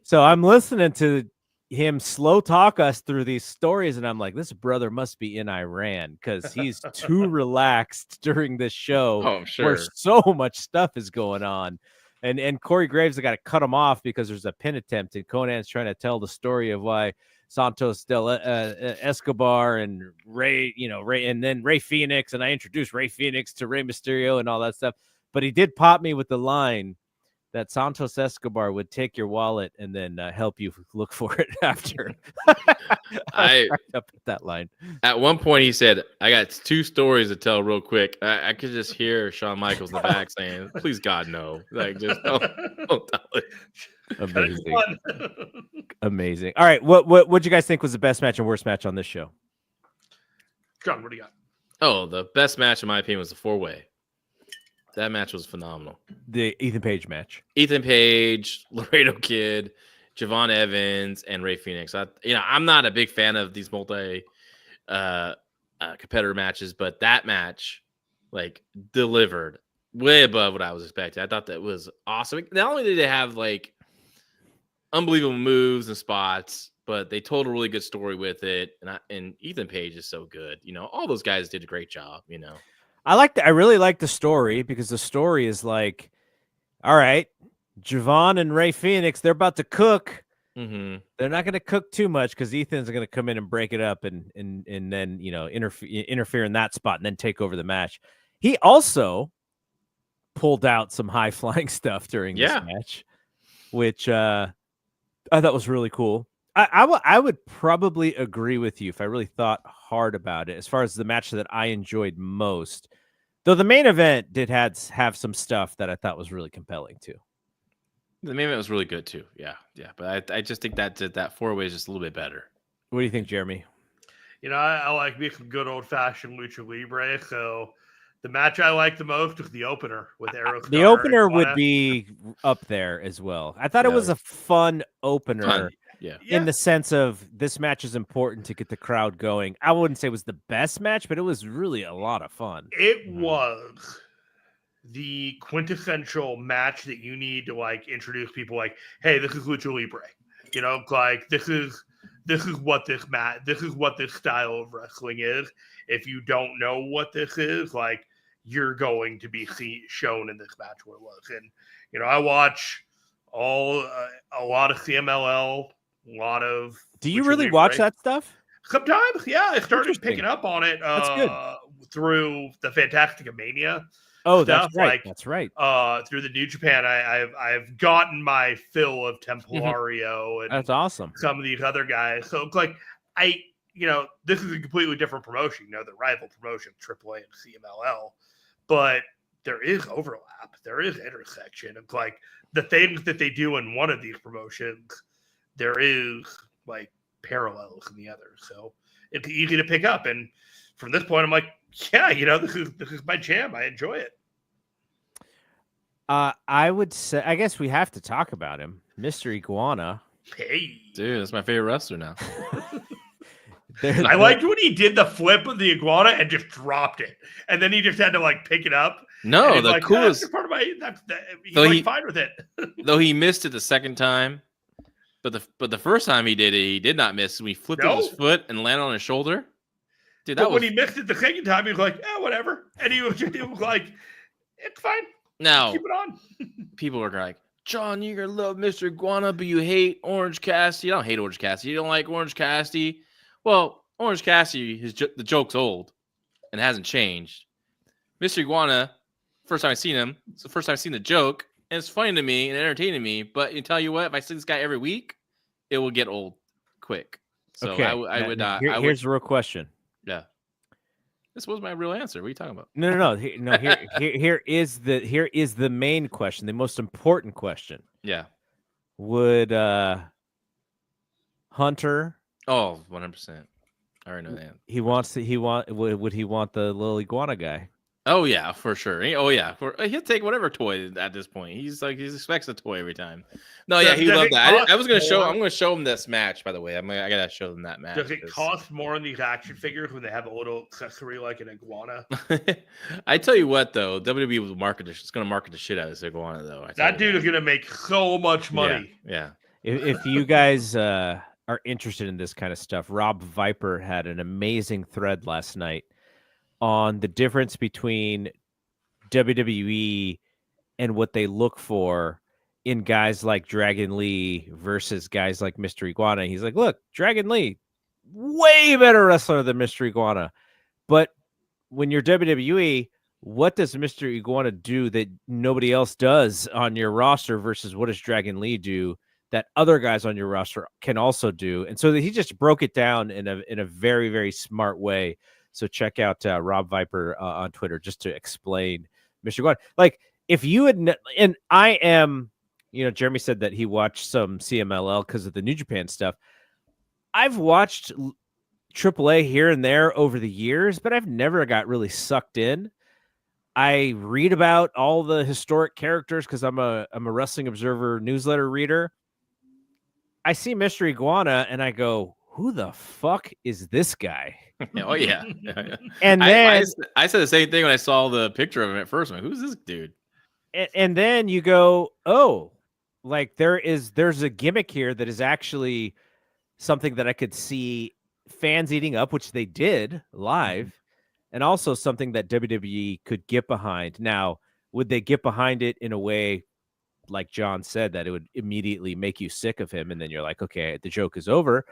So I'm listening to him slow talk us through these stories, and I'm like, this brother must be in Iran, because he's too relaxed during this show. Oh, sure. Where so much stuff is going on. And Corey Graves, I got to cut him off because there's a pin attempt, and Conan's trying to tell the story of why Santos del Escobar and Ray, and then Ray Phoenix, and I introduced Ray Phoenix to Rey Mysterio and all that stuff. But he did pop me with the line that Santos Escobar would take your wallet and then help you look for it after. I up at that line. At one point, he said, I got 2 stories to tell real quick. I could just hear Shawn Michaels in the back saying, please, God, no. Like, just don't tell it. Amazing. All right. What'd you guys think was the best match and worst match on this show? John, what do you got? Oh, the best match, in my opinion, was the 4-way. That match was phenomenal. The Ethan Page match. Ethan Page, Laredo Kid, Javon Evans, and Ray Phoenix. I'm not a big fan of these multi competitor matches, but that match delivered way above what I was expecting. I thought that was awesome. Not only did they have unbelievable moves and spots, but they told a really good story with it. And Ethan Page is so good. All those guys did a great job. I really like the story, because the story is like, all right, Javon and Ray Phoenix, they're about to cook. Mm-hmm. They're not going to cook too much, because Ethan's going to come in and break it up and then interfere in that spot and then take over the match. He also pulled out some high flying stuff during this match, which I thought was really cool. I would probably agree with you if I really thought hard about it, as far as the match that I enjoyed most. Though the main event did have some stuff that I thought was really compelling too. The main event was really good too. Yeah. But I just think that 4-way is just a little bit better. What do you think, Jeremy? I like me some good old fashioned lucha libre. So the match I liked the most was the opener with Aero. The opener would be up there as well. I thought it was a fun opener. Yeah. In the sense of, this match is important to get the crowd going. I wouldn't say it was the best match, but it was really a lot of fun. It was the quintessential match that you need to introduce people hey, this is lucha libre. This is what this style of wrestling is. If you don't know what this is, you're going to be shown in this match what it was. And I watch a lot of CMLL. A lot of. Do you really watch that stuff? Sometimes, yeah. I started picking up on it through the Fantastica Mania. Oh, stuff. That's right. Through the New Japan, I've gotten my fill of Templario and that's awesome. Some of these other guys. So it's this is a completely different promotion. The rival promotion, AAA and CMLL. But there is overlap. There is intersection. It's like the things that they do in one of these promotions, there is like parallels in the other. So it's easy to pick up. And from this point, I'm like, yeah, this is my jam. I enjoy it. I would say, I guess we have to talk about him, Mr. Iguana. Hey, dude, that's my favorite wrestler now. I liked when he did the flip of the Iguana and just dropped it, and then he just had to like pick it up. No, the coolest that's part of my. He's fine with it. Though he missed it the second time, but the first time he did it, he did not miss. He flipped his foot and landed on his shoulder. Dude, when he missed it the second time, he was like, whatever, and he was like, it's fine. Now keep it on. People are like, John, you're gonna love Mr. Iguana, but you hate Orange Cassidy. You don't hate Orange Cassidy. You don't like Orange Cassidy. Well, Orange Cassidy, the joke's old and hasn't changed. Mr. Iguana, first time I've seen him, it's the first time I've seen the joke, and it's funny to me and entertaining me. But you tell you what, if I see this guy every week, it will get old quick. So okay. I would not. Here's the real question. Yeah. This was my real answer. What are you talking about? No. Here is the main question, the most important question. Yeah. Would Hunter? Oh, 100%. I already know that. Would he want the little iguana guy? Oh yeah, for sure. Oh yeah, he'll take whatever toy at this point. He expects a toy every time. No, yeah, he loved that. I'm gonna show him this match. By the way, I gotta show them that match. Does it cost more on these action figures when they have a little accessory like an iguana? I tell you what, though, WWE will market it's gonna market the shit out of this iguana, though. That dude is gonna make so much money. Yeah. If you guys are interested in this kind of stuff, Rob Viper had an amazing thread last night on the difference between WWE and what they look for in guys like Dragon Lee versus guys like Mr. Iguana. He's like, look, Dragon Lee, way better wrestler than Mr. Iguana. But when you're WWE, what does Mr. Iguana do that nobody else does on your roster versus what does Dragon Lee do that other guys on your roster can also do? And so he just broke it down in a very, very smart way. So check out Rob Viper on Twitter just to explain Mr. Iguana. Like if you had, and I am, Jeremy said that he watched some CMLL because of the New Japan stuff. I've watched AAA here and there over the years, but I've never got really sucked in. I read about all the historic characters because I'm a Wrestling Observer newsletter reader. I see Mr. Iguana and I go, who the fuck is this guy? Oh yeah. And then I said the same thing when I saw the picture of him at first. I'm like, who's this dude? And then you go, oh, like there's a gimmick here that is actually something that I could see fans eating up, which they did live, and also something that WWE could get behind. Now, would they get behind it in a way, like John said, that it would immediately make you sick of him, and then you're like, okay, the joke is over?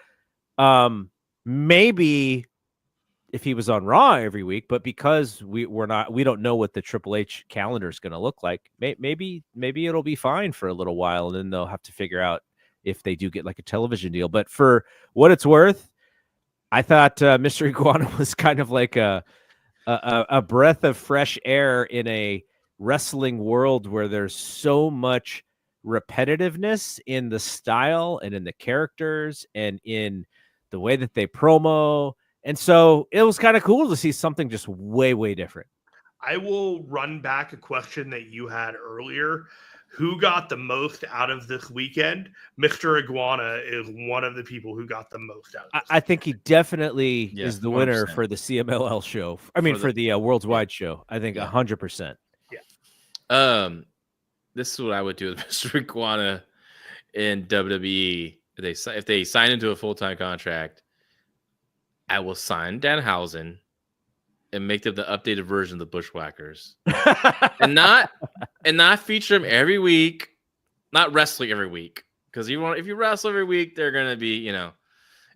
Maybe if he was on Raw every week, but because we don't know what the Triple H calendar is going to look like, maybe it'll be fine for a little while, and then they'll have to figure out if they do get like a television deal. But for what it's worth, I thought Mr. Iguana was kind of like a breath of fresh air in a wrestling world where there's so much repetitiveness in the style and in the characters and in the way that they promo. And so it was kind of cool to see something just way, way different. I will run back a question that you had earlier. Who got the most out of this weekend? Mr. Iguana is one of the people who got the most out of this. I think he definitely is the winner 100%. For the CMLL show. I mean, for the World's Wide show. I think 100%. Yeah. This is what I would do with Mr. Iguana in WWE. If they sign into a full-time contract, I will sign Danhausen and make them the updated version of the Bushwhackers, and not feature them every week, not wrestling every week. Because if you wrestle every week, they're gonna be,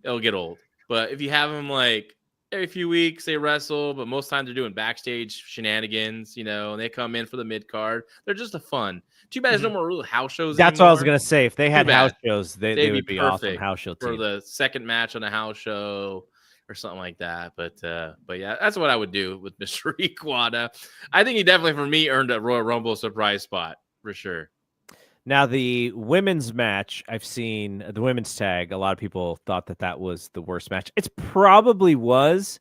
it'll get old. But if you have them like every few weeks, they wrestle, but most times they're doing backstage shenanigans, and they come in for the mid card. They're just a fun. Too bad there's no more real house shows. That's anymore. what I was gonna say. If they had house shows, they would be awesome house show for the second match on the house show. or something like that. But yeah, that's what I would do with Mr. Iguana. I think he definitely, for me, earned a Royal Rumble surprise spot for sure. Now, the women's match, I've seen the women's tag. A lot of people thought that was the worst match. It probably was.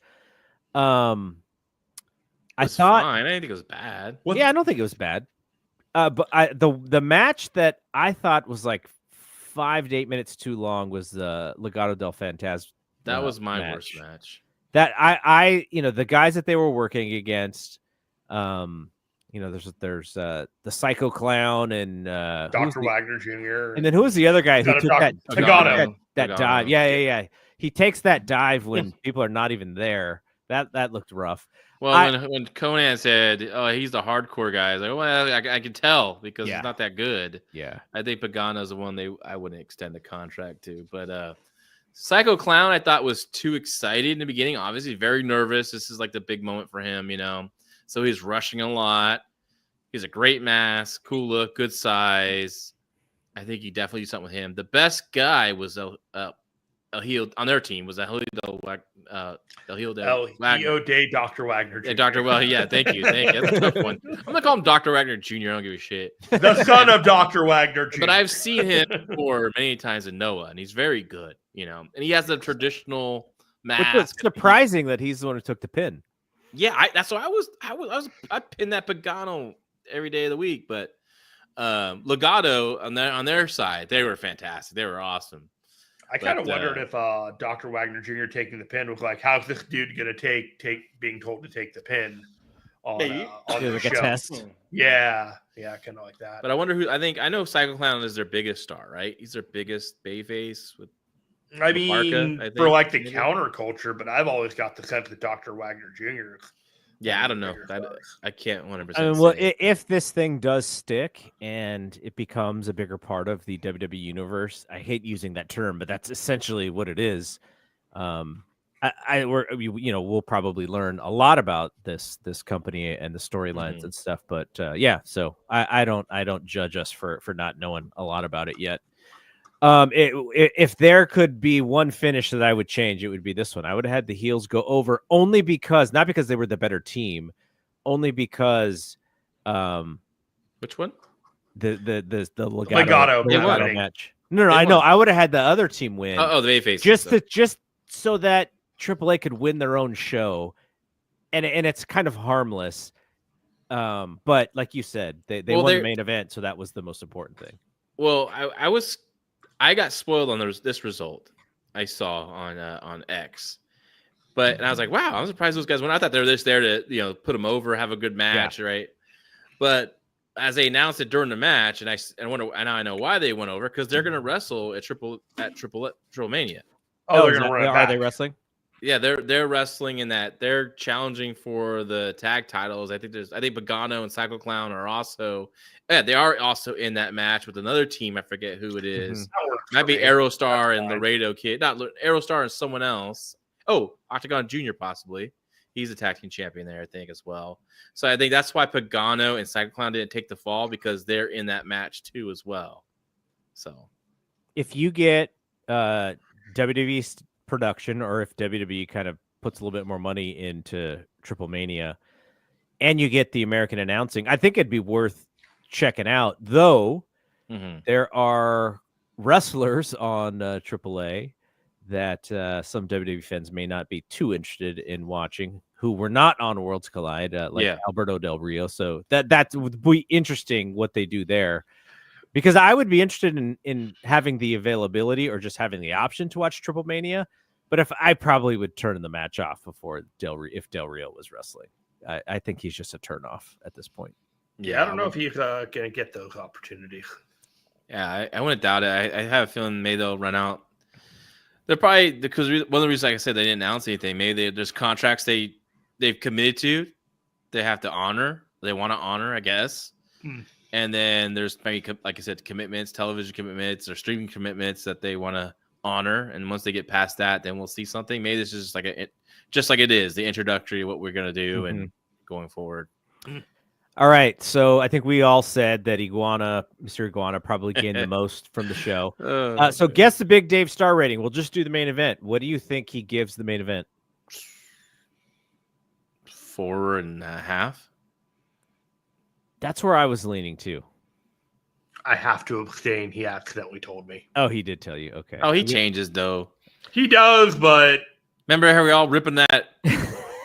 I thought fine. I didn't think it was bad. Yeah, I don't think it was bad. But the match that I thought was like 5 to 8 minutes too long was the Legado del Fantasma. That was my worst match. That I the guys that they were working against, there's the Psycho Clown and Dr. Wagner Jr. And then who was the other guy who took that dive? Yeah. He takes that dive when people are not even there. That looked rough. Well, when Conan said, "Oh, he's the hardcore guy," I was like, "Well, I can tell because he's not that good." Yeah, I think Pagano's the one I wouldn't extend the contract to. But Psycho Clown, I thought was too excited in the beginning. Obviously, very nervous. This is like the big moment for him, So he's rushing a lot. He's a great mask, cool look, good size. I think you definitely do something with him. The best guy was El Heel on their team was El Heel Day Dr. Wagner Jr. Dr. Well, yeah, thank you. That's a tough one. I'm gonna call him Dr. Wagner Jr. I don't give a shit. The son of Dr. Wagner Jr. But I've seen him before many times in Noah, and he's very good, And he has the traditional mask. Which was surprising that he's the one who took the pin. Yeah, that's what I pinned that Pagano every day of the week, but Legado on their side, they were fantastic. They were awesome. I kind of wondered if Dr. Wagner Jr. taking the pin was like, how's this dude gonna take being told to take the pin on the show? A test. Yeah, kind of like that. But I wonder who. I know Psycho Clown is their biggest star, right? He's their biggest bayface with. I mean, for like the counterculture, but I've always got the sense that Dr. Wagner Jr. Yeah, I don't know. I can't 100%. I mean, well, if this thing does stick and it becomes a bigger part of the WWE universe, I hate using that term, but that's essentially what it is. We'll probably learn a lot about this company and the storylines and stuff. But so I don't judge us for not knowing a lot about it yet. If there could be one finish that I would change, it would be this one. I would have had the heels go over only because, not because they were the better team, only because which one? The Legado match. No, I know. I would have had the other team win. Oh, the Bayface. Just so that AAA could win their own show, and it's kind of harmless. But like you said, they won the main event, so that was the most important thing. Well, I got spoiled on this result I saw on X, and I was like, wow, I'm surprised those guys went. I thought they were just there to put them over, have a good match, right? But as they announced it during the match, and I know why they went over, because they're going to wrestle at Triple Mania. Oh, they're going to run it back. Are they wrestling? Yeah, they're wrestling in that. They're challenging for the tag titles. I think Pagano and Psycho Clown are also. Yeah, they are also in that match with another team. I forget who it is. Might be Aerostar and Laredo Kid. Not Aerostar and someone else. Oh, Octagon Jr. possibly. He's a tag team champion there, I think, as well. So I think that's why Pagano and Psycho Clown didn't take the fall, because they're in that match too as well. So if you get WWE production, or if WWE kind of puts a little bit more money into Triple Mania and you get the American announcing, I think it'd be worth checking out. Though there are wrestlers on AAA that some WWE fans may not be too interested in watching, who were not on Worlds Collide, Alberto Del Rio. So that would be interesting what they do there. Because I would be interested in having the availability or just having the option to watch Triple Mania, but if I probably would turn the match off before if Del Rio was wrestling. I think he's just a turnoff at this point. Yeah, I don't know if he's going to get those opportunities. Yeah, I wouldn't doubt it. I have a feeling maybe they'll run out. They're probably, because one of the reasons, like I said, they didn't announce anything. Maybe there's contracts they've committed to, they have to honor. They want to honor, I guess. And then there's maybe, like I said, commitments, television commitments or streaming commitments that they want to honor. And once they get past that, then we'll see something. Maybe this is just like it is, the introductory of what we're going to do and going forward. All right. So I think we all said that Mr. Iguana probably gained the most from the show. So guess the Big Dave star rating. We'll just do the main event. What do you think he gives the main event? 4.5. That's where I was leaning too. I have to abstain. He accidentally told me. Oh, he did tell you. Okay. Oh, he changes though. He does, but remember how we all ripping that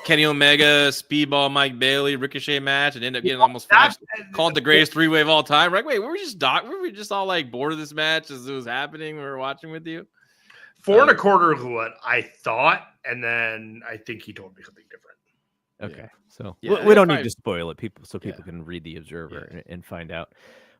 Kenny Omega, Speedball, Mike Bailey, Ricochet match and end up getting almost called the greatest 3-way of all time? Right? Wait, were we just all like bored of this match as it was happening when we were watching with you? 4.25 is what I thought, and then I think he told me something different. Okay, so yeah, we don't need to spoil it, people can read the Observer and find out.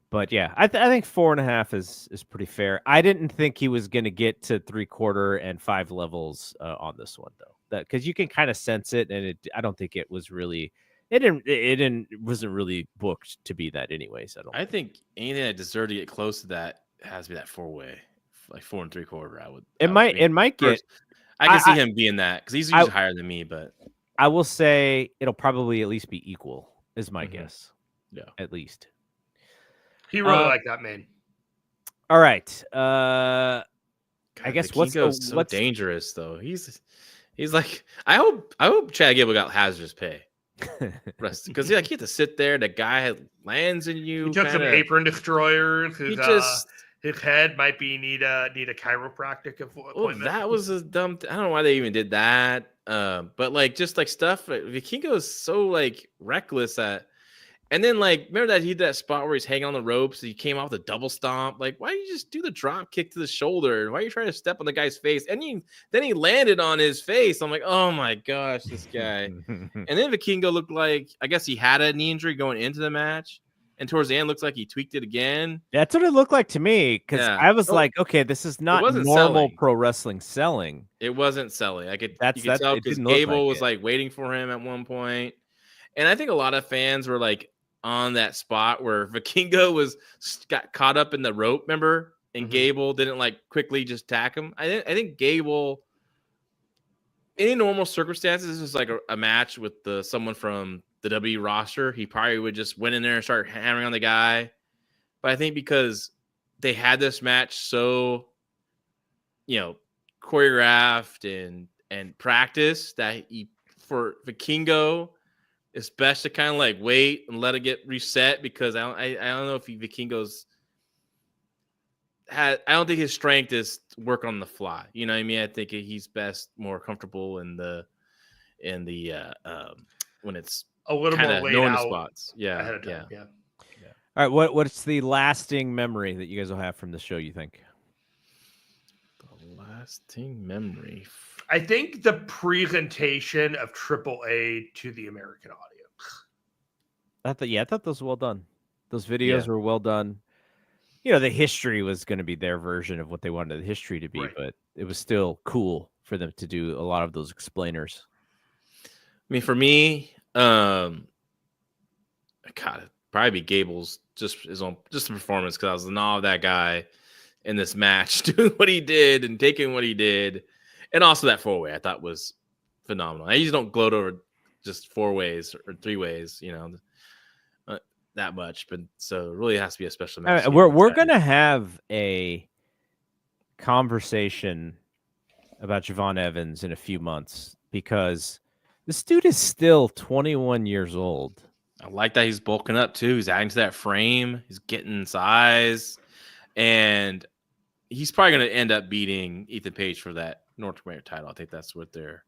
But yeah, I think 4.5 is pretty fair. I didn't think he was going to get to 3/4 and 5 levels on this one though. That because you can kind of sense it, and I don't think it was really. It wasn't really booked to be that anyways. I think anything that deserved to get close to that has to be that 4-way, like 4 3/4. It might get. I can see him being that because he's usually higher than me, but I will say it'll probably at least be equal. Is my guess. Yeah, at least. He really liked that man. All right. God, I guess what's dangerous though. He's like I hope Chad Gable got hazardous pay. Because he had to sit there. The guy lands in you. He took some apron destroyers. His head might be need a chiropractic appointment. Well, that was a dumb. I don't know why they even did that. But like just like stuff. Vikingo is so like reckless at. And then, like, remember that he did that spot where he's hanging on the ropes? He came off the double stomp. Like, why did you just do the drop kick to the shoulder? Why are you trying to step on the guy's face? And then he landed on his face. I'm like, oh my gosh, this guy. And then Vikingo looked like, I guess he had a knee injury going into the match. And towards the end, looks like he tweaked it again. That's what it looked like to me. Because I was like, okay, this is not normal pro wrestling selling. It wasn't selling. You could tell because Gable was like waiting for him at one point. And I think a lot of fans were like, on that spot where Vikingo got caught up in the rope, remember? And Gable didn't like quickly just tack him. I think Gable, any normal circumstances, this is like a match with someone from the WWE roster. He probably would just went in there and start hammering on the guy. But I think because they had this match so, choreographed and practiced that for Vikingo, it's best to kind of like wait and let it get reset because I don't know if Vikingo's I don't think his strength is work on the fly. You know what I mean? I think he's best more comfortable in the when it's a little more laid knowing out the spots. Yeah, ahead of time. Yeah. All right, what's the lasting memory that you guys will have from the show? You think? The lasting memory. I think the presentation of AAA to the American audience. I thought those were well done. Those videos were well done. The history was going to be their version of what they wanted the history to be, but it was still cool for them to do a lot of those explainers. I mean, for me, God, it'd probably be Gable's just the performance because I was in awe of that guy in this match, doing what he did and taking what he did. And also that 4-way I thought was phenomenal. I usually don't gloat over just 4-ways or 3-ways, that much. But so it really has to be a special match. We're going to have a conversation about Javon Evans in a few months because this dude is still 21 years old. I like that he's bulking up too. He's adding to that frame. He's getting size. And he's probably going to end up beating Ethan Page for that North American title. I think that's what they're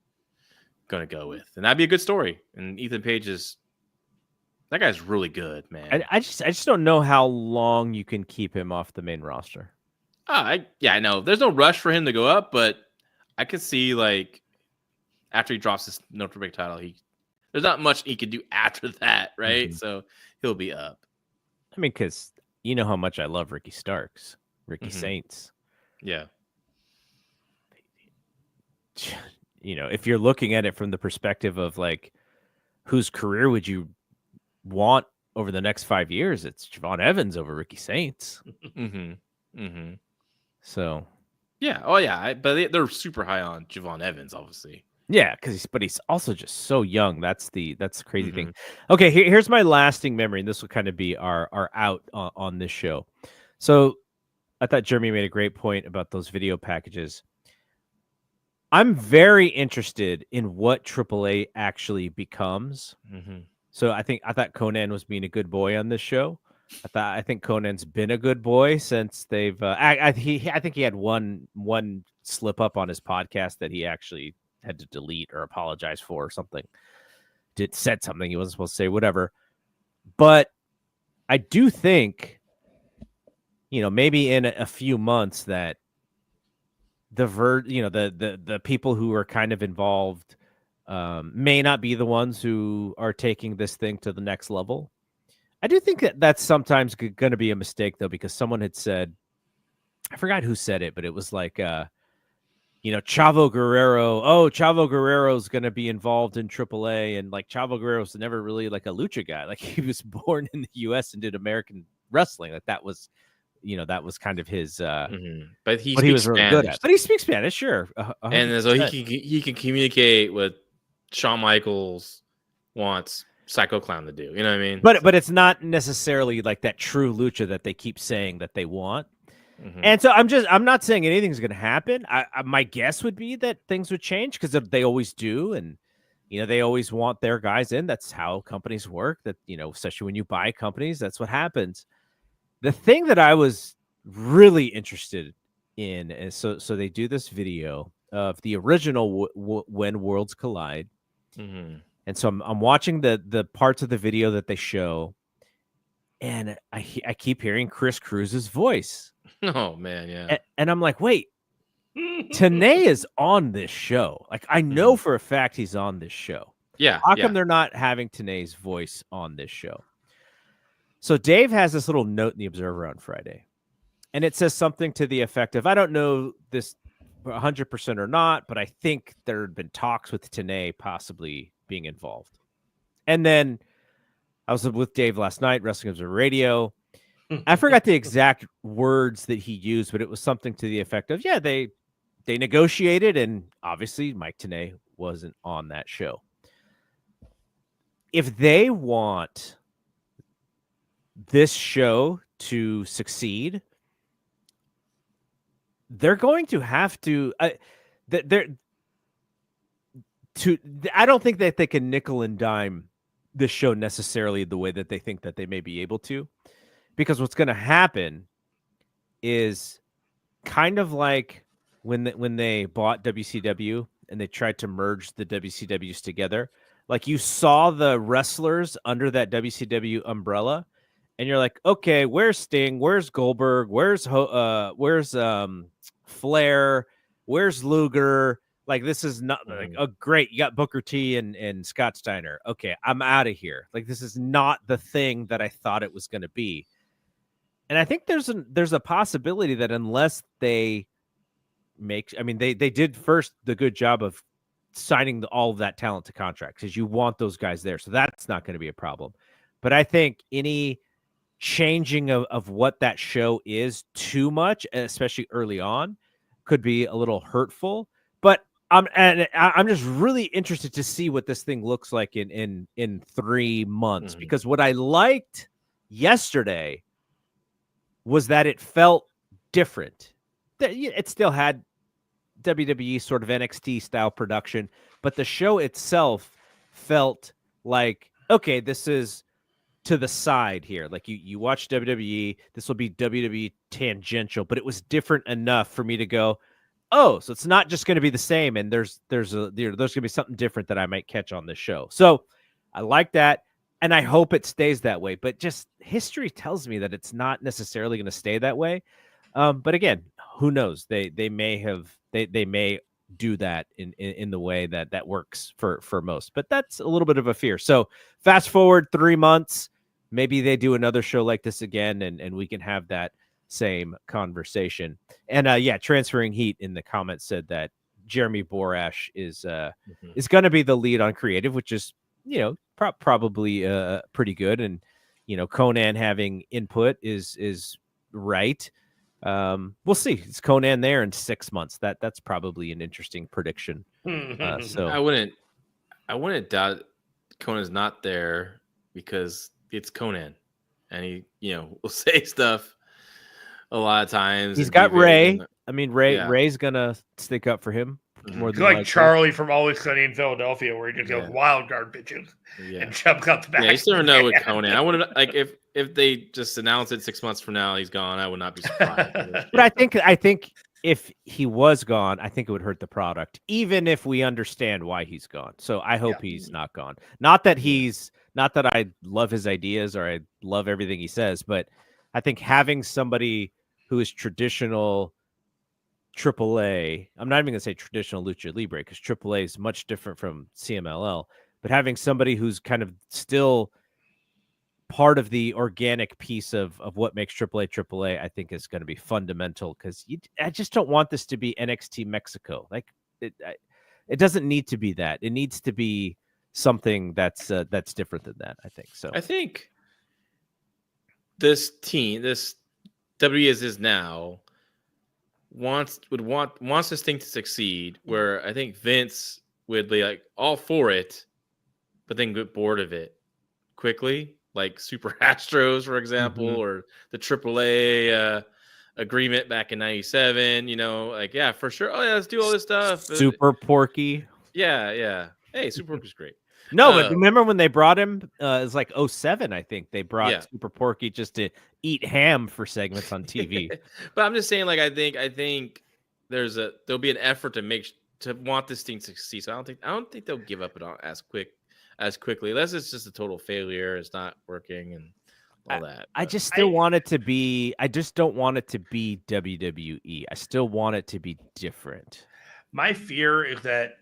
going to go with. And that'd be a good story. And Ethan Page that guy's really good, man. I just don't know how long you can keep him off the main roster. I know. There's no rush for him to go up, but I could see like after he drops his North American title, there's not much he could do after that, right? So he'll be up. I mean, because you know how much I love Ricky Starks, Ricky Saints. Yeah. If you're looking at it from the perspective of like, whose career would you want over the next 5 years? It's Javon Evans over Ricky Saints. So, yeah. Oh, yeah. But they're super high on Javon Evans, obviously. Yeah, but he's also just so young. That's the crazy thing. Okay, here's my lasting memory, and this will kind of be our out on this show. So I thought Jeremy made a great point about those video packages. I'm very interested in what AAA actually becomes. Mm-hmm. So I thought Conan was being a good boy on this show. I think Conan's been a good boy since they've. I think he had one slip up on his podcast that he actually had to delete or apologize for or something. Said something he wasn't supposed to say, whatever. But I do think, maybe in a few months that the people who are kind of involved may not be the ones who are taking this thing to the next level. I do think that that's sometimes going to be a mistake, though, because someone had said, I forgot who said it, but it was like, Chavo Guerrero. Oh, Chavo Guerrero's going to be involved in AAA. And like Chavo Guerrero's never really like a lucha guy. Like he was born in the U.S. and did American wrestling. Like that was kind of his. But he was really good at. But he speaks Spanish, sure. 100%. And so he can communicate what Shawn Michaels wants Psycho Clown to do. You know what I mean? But it's not necessarily like that true lucha that they keep saying that they want. And so I'm not saying anything's going to happen. My guess would be that things would change because they always do. And, they always want their guys in. That's how companies work. That, especially when you buy companies, that's what happens. The thing that I was really interested in is so they do this video of the original When Worlds Collide. And so I'm watching the parts of the video that they show. And I keep hearing Chris Cruz's voice. Oh man, yeah. And I'm like, wait, Tenay is on this show. Like I know for a fact he's on this show. Yeah. How come they're not having Tenay's voice on this show? So Dave has this little note in the Observer on Friday, and it says something to the effect of, I don't know this 100% or not, but I think there had been talks with Tenay possibly being involved. And then I was with Dave last night, Wrestling Observer Radio. I forgot the exact words that he used, but it was something to the effect of, yeah, they negotiated, and obviously Mike Tenay wasn't on that show. If they want this show to succeed, they're going to have to I don't think that they can nickel and dime this show necessarily the way that they think that they may be able to. Because what's going to happen is kind of like when they bought WCW and they tried to merge the WCWs together. Like you saw the wrestlers under that WCW umbrella, and you're like, okay, where's Sting? Where's Goldberg? Where's Flair? Where's Luger? Like this is not like, oh great, you got Booker T and Scott Steiner. Okay, I'm out of here. Like this is not the thing that I thought it was going to be. And I think there's a possibility that unless they they did first the good job of signing all of that talent to contracts because you want those guys there. So that's not going to be a problem. But I think any changing of what that show is too much, especially early on, could be a little hurtful. But I'm just really interested to see what this thing looks like in 3 months, because what I liked yesterday was that it felt different. It still had WWE sort of NXT style production, but the show itself felt like, okay, this is to the side here. Like you watch WWE, this will be WWE tangential, but it was different enough for me to go, oh, so it's not just going to be the same. And there's going to be something different that I might catch on this show. So I like that. And I hope it stays that way, but just history tells me that it's not necessarily going to stay that way. But again, who knows? They may do that in the way that works for most, but that's a little bit of a fear. So fast forward 3 months, maybe they do another show like this again, and we can have that same conversation. And Transferring Heat in the comments said that Jeremy Borash is going to be the lead on creative, which is, probably pretty good. And, Conan having input is right. We'll see. It's Conan there in 6 months. That's probably an interesting prediction. So I wouldn't doubt Conan's not there because it's Conan, and he, will say stuff a lot of times. He's got Ray. Ray's gonna stick up for him more It's than like likely. Charlie from Always Sunny in Philadelphia, where he just goes wild card bitches and jumps out the back. Yeah, you never know with Conan. I wouldn't like if they just announce it 6 months from now he's gone. I would not be surprised. But I think if he was gone, I think it would hurt the product, even if we understand why he's gone. So I hope he's not gone. Not that I love his ideas or I love everything he says, but I think having somebody who is traditional AAA, I'm not even going to say traditional Lucha Libre because AAA is much different from CMLL, but having somebody who's kind of still part of the organic piece of what makes AAA, I think is going to be fundamental because I just don't want this to be NXT Mexico. Like it doesn't need to be that. It needs to be something that's different than that. I think so. I think this team, this WWE as is now, wants this thing to succeed. Where I think Vince would be like all for it, but then get bored of it quickly. Like Super Astros, for example, or the AAA agreement back in '97. You know, like for sure. Oh yeah, let's do all this stuff. Super Porky. Yeah. Hey, Super Porky's great. No, but remember when they brought him? It was like 07, I think. They brought Super Porky just to eat ham for segments on TV. But I'm just saying, like, I think there'll be an effort to want this thing to succeed. So I don't think they'll give up it as quickly, unless it's just a total failure. It's not working and all that. I just still want it to be. I just don't want it to be WWE. I still want it to be different. My fear is that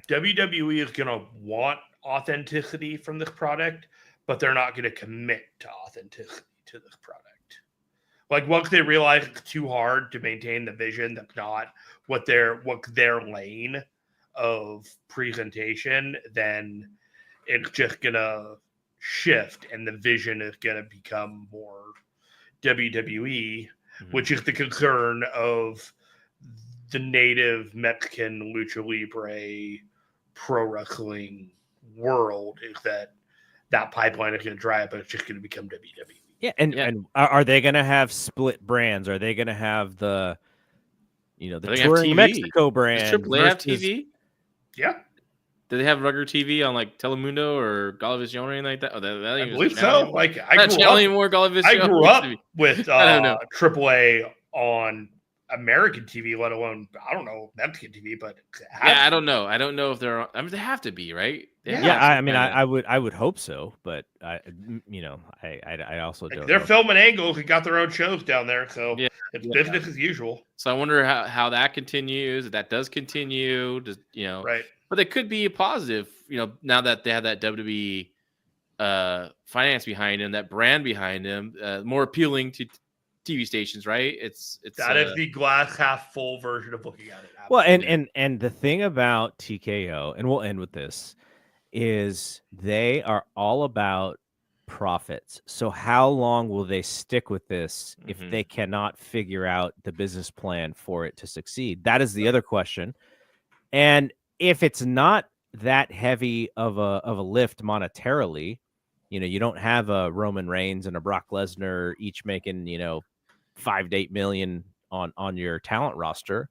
WWE is going to want authenticity from this product, but they're not going to commit to authenticity to this product. Like once they realize it's too hard to maintain the vision, that's not what their lane of presentation, then it's just going to shift and the vision is going to become more WWE, which is the concern of the native Mexican Lucha Libre pro wrestling world, is that pipeline is going to dry up and it's just going to become WWE. Yeah, and are they going to have split brands? Are they going to have the Touring Mexico brand? Does AAA have TV? Yeah. Do they have regular TV on like Telemundo or Galveston or anything like that? I believe so. Like I grew up with AAA on American TV, let alone Mexican TV. But I don't know. I don't know if they're. I mean, they have to be, right? I would hope so, but I also don't. They're filming angles and got their own shows down there, so it's business as usual. So I wonder how that continues. If that does continue, right? But it could be a positive, now that they have that WWE finance behind him, that brand behind him, more appealing to TV stations, right? It's that is the glass half full version of looking at it. Absolutely. Well, and the thing about TKO, and we'll end with this, is they are all about profits. So how long will they stick with this if they cannot figure out the business plan for it to succeed? That is the other question. And if it's not that heavy of a lift monetarily, you don't have a Roman Reigns and a Brock Lesnar each making, 5 to 8 million on your talent roster.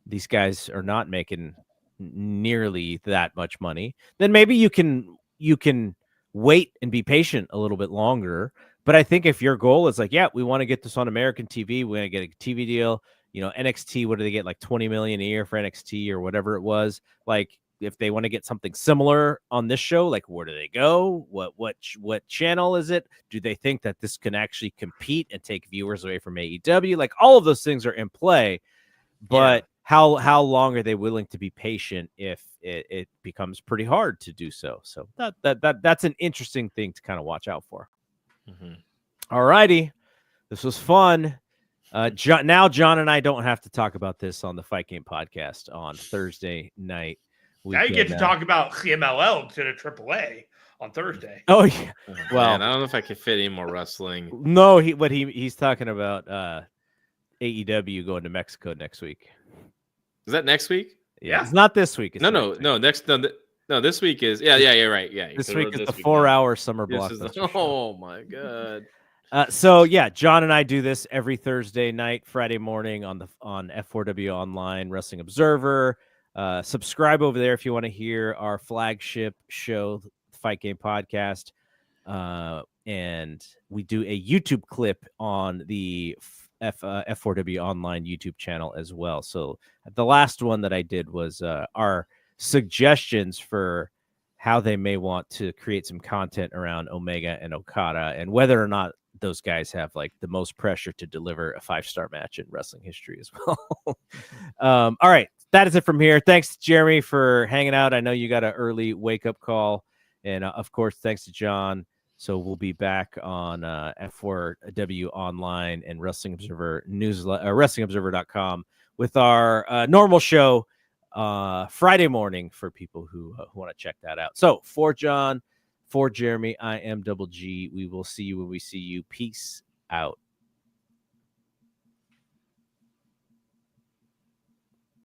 These guys are not making nearly that much money. Then maybe you can wait and be patient a little bit longer. But I think if your goal is like, we want to get this on American TV, we want to get a TV deal. NXT, what do they get? Like 20 million a year for NXT or whatever it was. Like if they want to get something similar on this show, like where do they go? What channel is it? Do they think that this can actually compete and take viewers away from AEW? Like all of those things are in play, but how long are they willing to be patient if it becomes pretty hard to do so? So that's an interesting thing to kind of watch out for. All righty. This was fun. Now John and I don't have to talk about this on the Fight Game podcast on Thursday night. Now you get to talk about CMLL instead of AAA on Thursday. Oh yeah. Well, man, I don't know if I can fit any more wrestling. No, he's talking about AEW going to Mexico next week. Is that next week? Yeah. It's not this week. It's no. This week is you're right. Yeah. This week is the 4-hour summer block. Oh my god. So John and I do this every Thursday night, Friday morning on F4W Online Wrestling Observer. Subscribe over there if you want to hear our flagship show, Fight Game Podcast. And we do a YouTube clip on the F4W Online YouTube channel as well. So the last one that I did was our suggestions for how they may want to create some content around Omega and Okada, and whether or not those guys have like the most pressure to deliver a 5-star match in wrestling history as well. All right, that is it from here. Thanks, Jeremy, for hanging out. I know you got an early wake-up call, and of course, thanks to John. So we'll be back on F4W Online and Wrestling Observer newsletter, WrestlingObserver.com with our normal show Friday morning for people who want to check that out. So for John, for Jeremy, I am Double G. We will see you when we see you. Peace out.